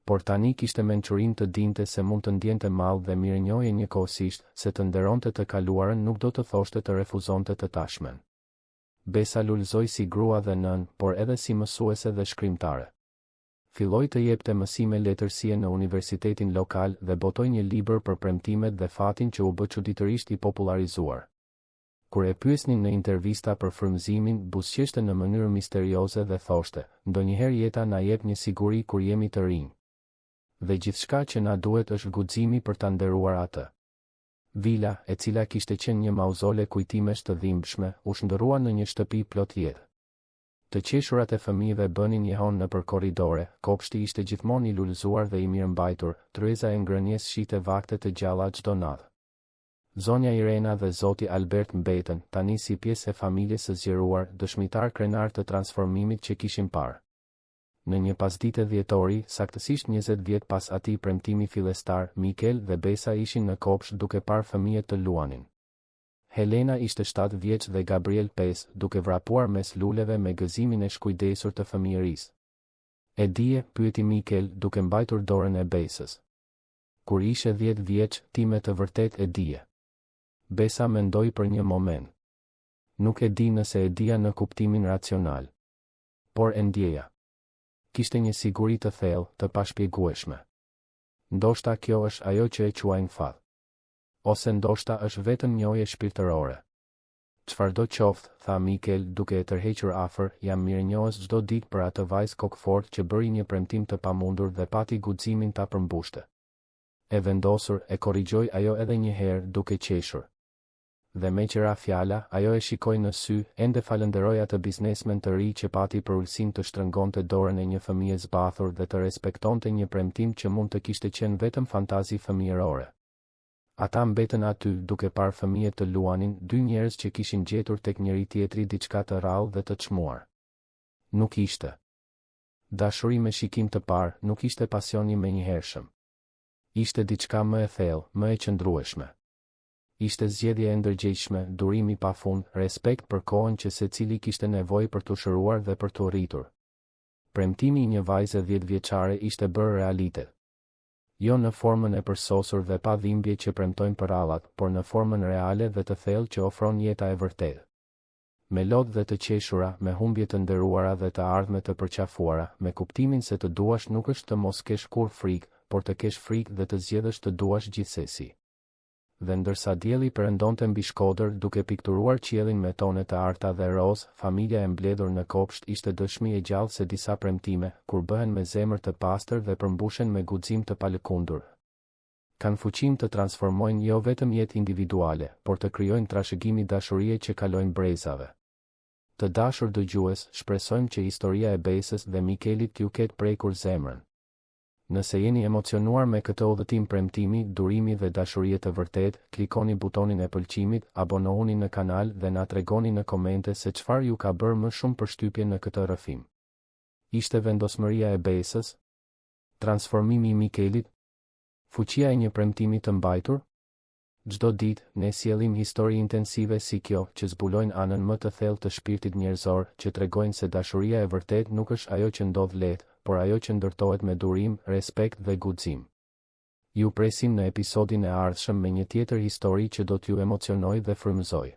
Por tani kishte mençurinë të dinte se mund të ndjente mall dhe mirënjohje njëkohësisht, se të nderonte të kaluarën nuk do të thoshte të refuzonte të tashmen. Besa lulëzoi si grua dhe nën, por edhe si mësuese dhe shkrimtare. Filloi të jepte mësime letërsie në universitetin lokal dhe botoi një libër për premtimet dhe fatin që u bë çuditërisht i popularizuar. Kur e pyesnin në intervista për frymëzimin, buzëqeshte në mënyrë misterioze dhe thoshte, ndonjëherë jeta na jep një siguri kur jemi të rinj. Dhe gjithçka që na duhet është guximi për ta nderuar atë. Vila, e cila kishte qenë një mauzole kujtimesh të dhimbshme, u shndërrua në një shtëpi plot jetë. Të qeshurat e fëmijëve bënin jehon nëpër korridore, kopshti ishte gjithmonë i lulëzuar dhe i mirëmbajtur, tryeza e ngrënies shite vakte të gjalla çdo natë. Zonja Irena dhe zoti Albert mbetën, tani si pjesë e familjes së zgjeruar, dëshmitar krenar të transformimit që kishim parë. Në një pasdite dhjetori, saktësisht 20 vjet pas atij premtimi fillestar, Mikel dhe Besa ishin në kopsht duke parë fëmijët të luanin. Helena ishte 7 vjeç dhe Gabriel 5, duke vrapuar mes luleve me gëzimin e shkujdesur të fëmijërisë. E dije, pyeti Mikel, duke mbajtur dorën e Besës. Kur ishe 10 vjeç, ti me të vërtet e dije. Besa mendoi për një moment. Nuk e di nëse e dija në kuptimin racional. Por e ndjeja. Kishte një siguri të thellë, të pashpjegueshme. Ndoshta kjo është ajo që e quajnë fat. Ose ndoshta është vetëm njohje shpirtërore. Çfarëdo qoftë, tha Mikel, duke e tërhequr afër, jam mirënjohës çdo ditë për atë vajzë kokfort që bëri një premtim të pamundur dhe pati guximin ta përmbushte. E vendosur, e korrigjoi ajo edhe një herë, duke qeshur. Dhe me qëra fjala, ajo e shikoi në sy, ende falenderoi atë biznesmen të ri që pati për ulsin të shtrëngonte dorën e një fëmije zbathur dhe të respektonte një premtim që mund të kishte qenë vetëm fantazi fëmijërore. Ata mbetën aty, duke parë fëmijët të luanin, dy njerëz që kishin gjetur tek njëri tjetri diçka të rrallë dhe të çmuar. Nuk ishte dashuri me shikim të parë, nuk ishte pasioni menjëhershëm. Ishte diçka më e thellë, më e qëndrueshme. Ishte zgjedhje e ndërgjegjshme, durimi pafund, respekt për kohën që secili kishte nevojë për të shëruar dhe për të rritur. Premtimi i një vajze 10 vjeçare ishte bërë realitet. Jo në formën e përsosur dhe pa dhimbje që premtojnë përrallat, por në formën reale dhe të thellë që ofron jeta e vërtetë. Me lodh dhe të qeshura, me humbje të nderuara dhe të ardhme të përqafuara, me kuptimin se të duash nuk është të mos kesh kur frikë, por të kesh frikë dhe të zgjedhësh të duash gjithsesi. Dhe ndërsa dielli perëndonte mbi Shkodër duke pikturuar qiellin me tone të arta dhe roz, familja e mbledhur në kopsht ishte dëshmi e gjallë se disa premtime, kur bëhen me zemër të pastër dhe përmbushen me guxim të palëkundur, kanë fuqinë të transformojnë jo vetëm jetë individuale, por të krijojnë trashëgimi dashurie që kalojnë brezave. Të dashur dëgjues, shpresojmë që historia e Besës dhe Mikelit t'ju ketë prekur zemrën. Nëse jeni emocionuar me këtë udhëtim premtimi, durimi dhe dashurie të vërtet, klikoni butonin e pëlqimit, abonohuni në kanal dhe na tregoni në komente se çfarë ju ka bërë më shumë përshtypje në këtë rrëfim. Ishte vendosmëria e Besës? Transformimi i Mikelit? Fuqia e një premtimi të mbajtur? Çdo ditë, ne sjellim histori intensive si kjo, që zbulojnë anën më të thellë të shpirtit njerëzor, që tregojnë se dashuria e vërtet nuk është ajo që ndodh lehtë, por ajo që ndërtohet me durim, respekt dhe guxim. Ju presim në episodin e ardhshëm me një tjetër histori që do t'ju emocionojë dhe frymëzojë.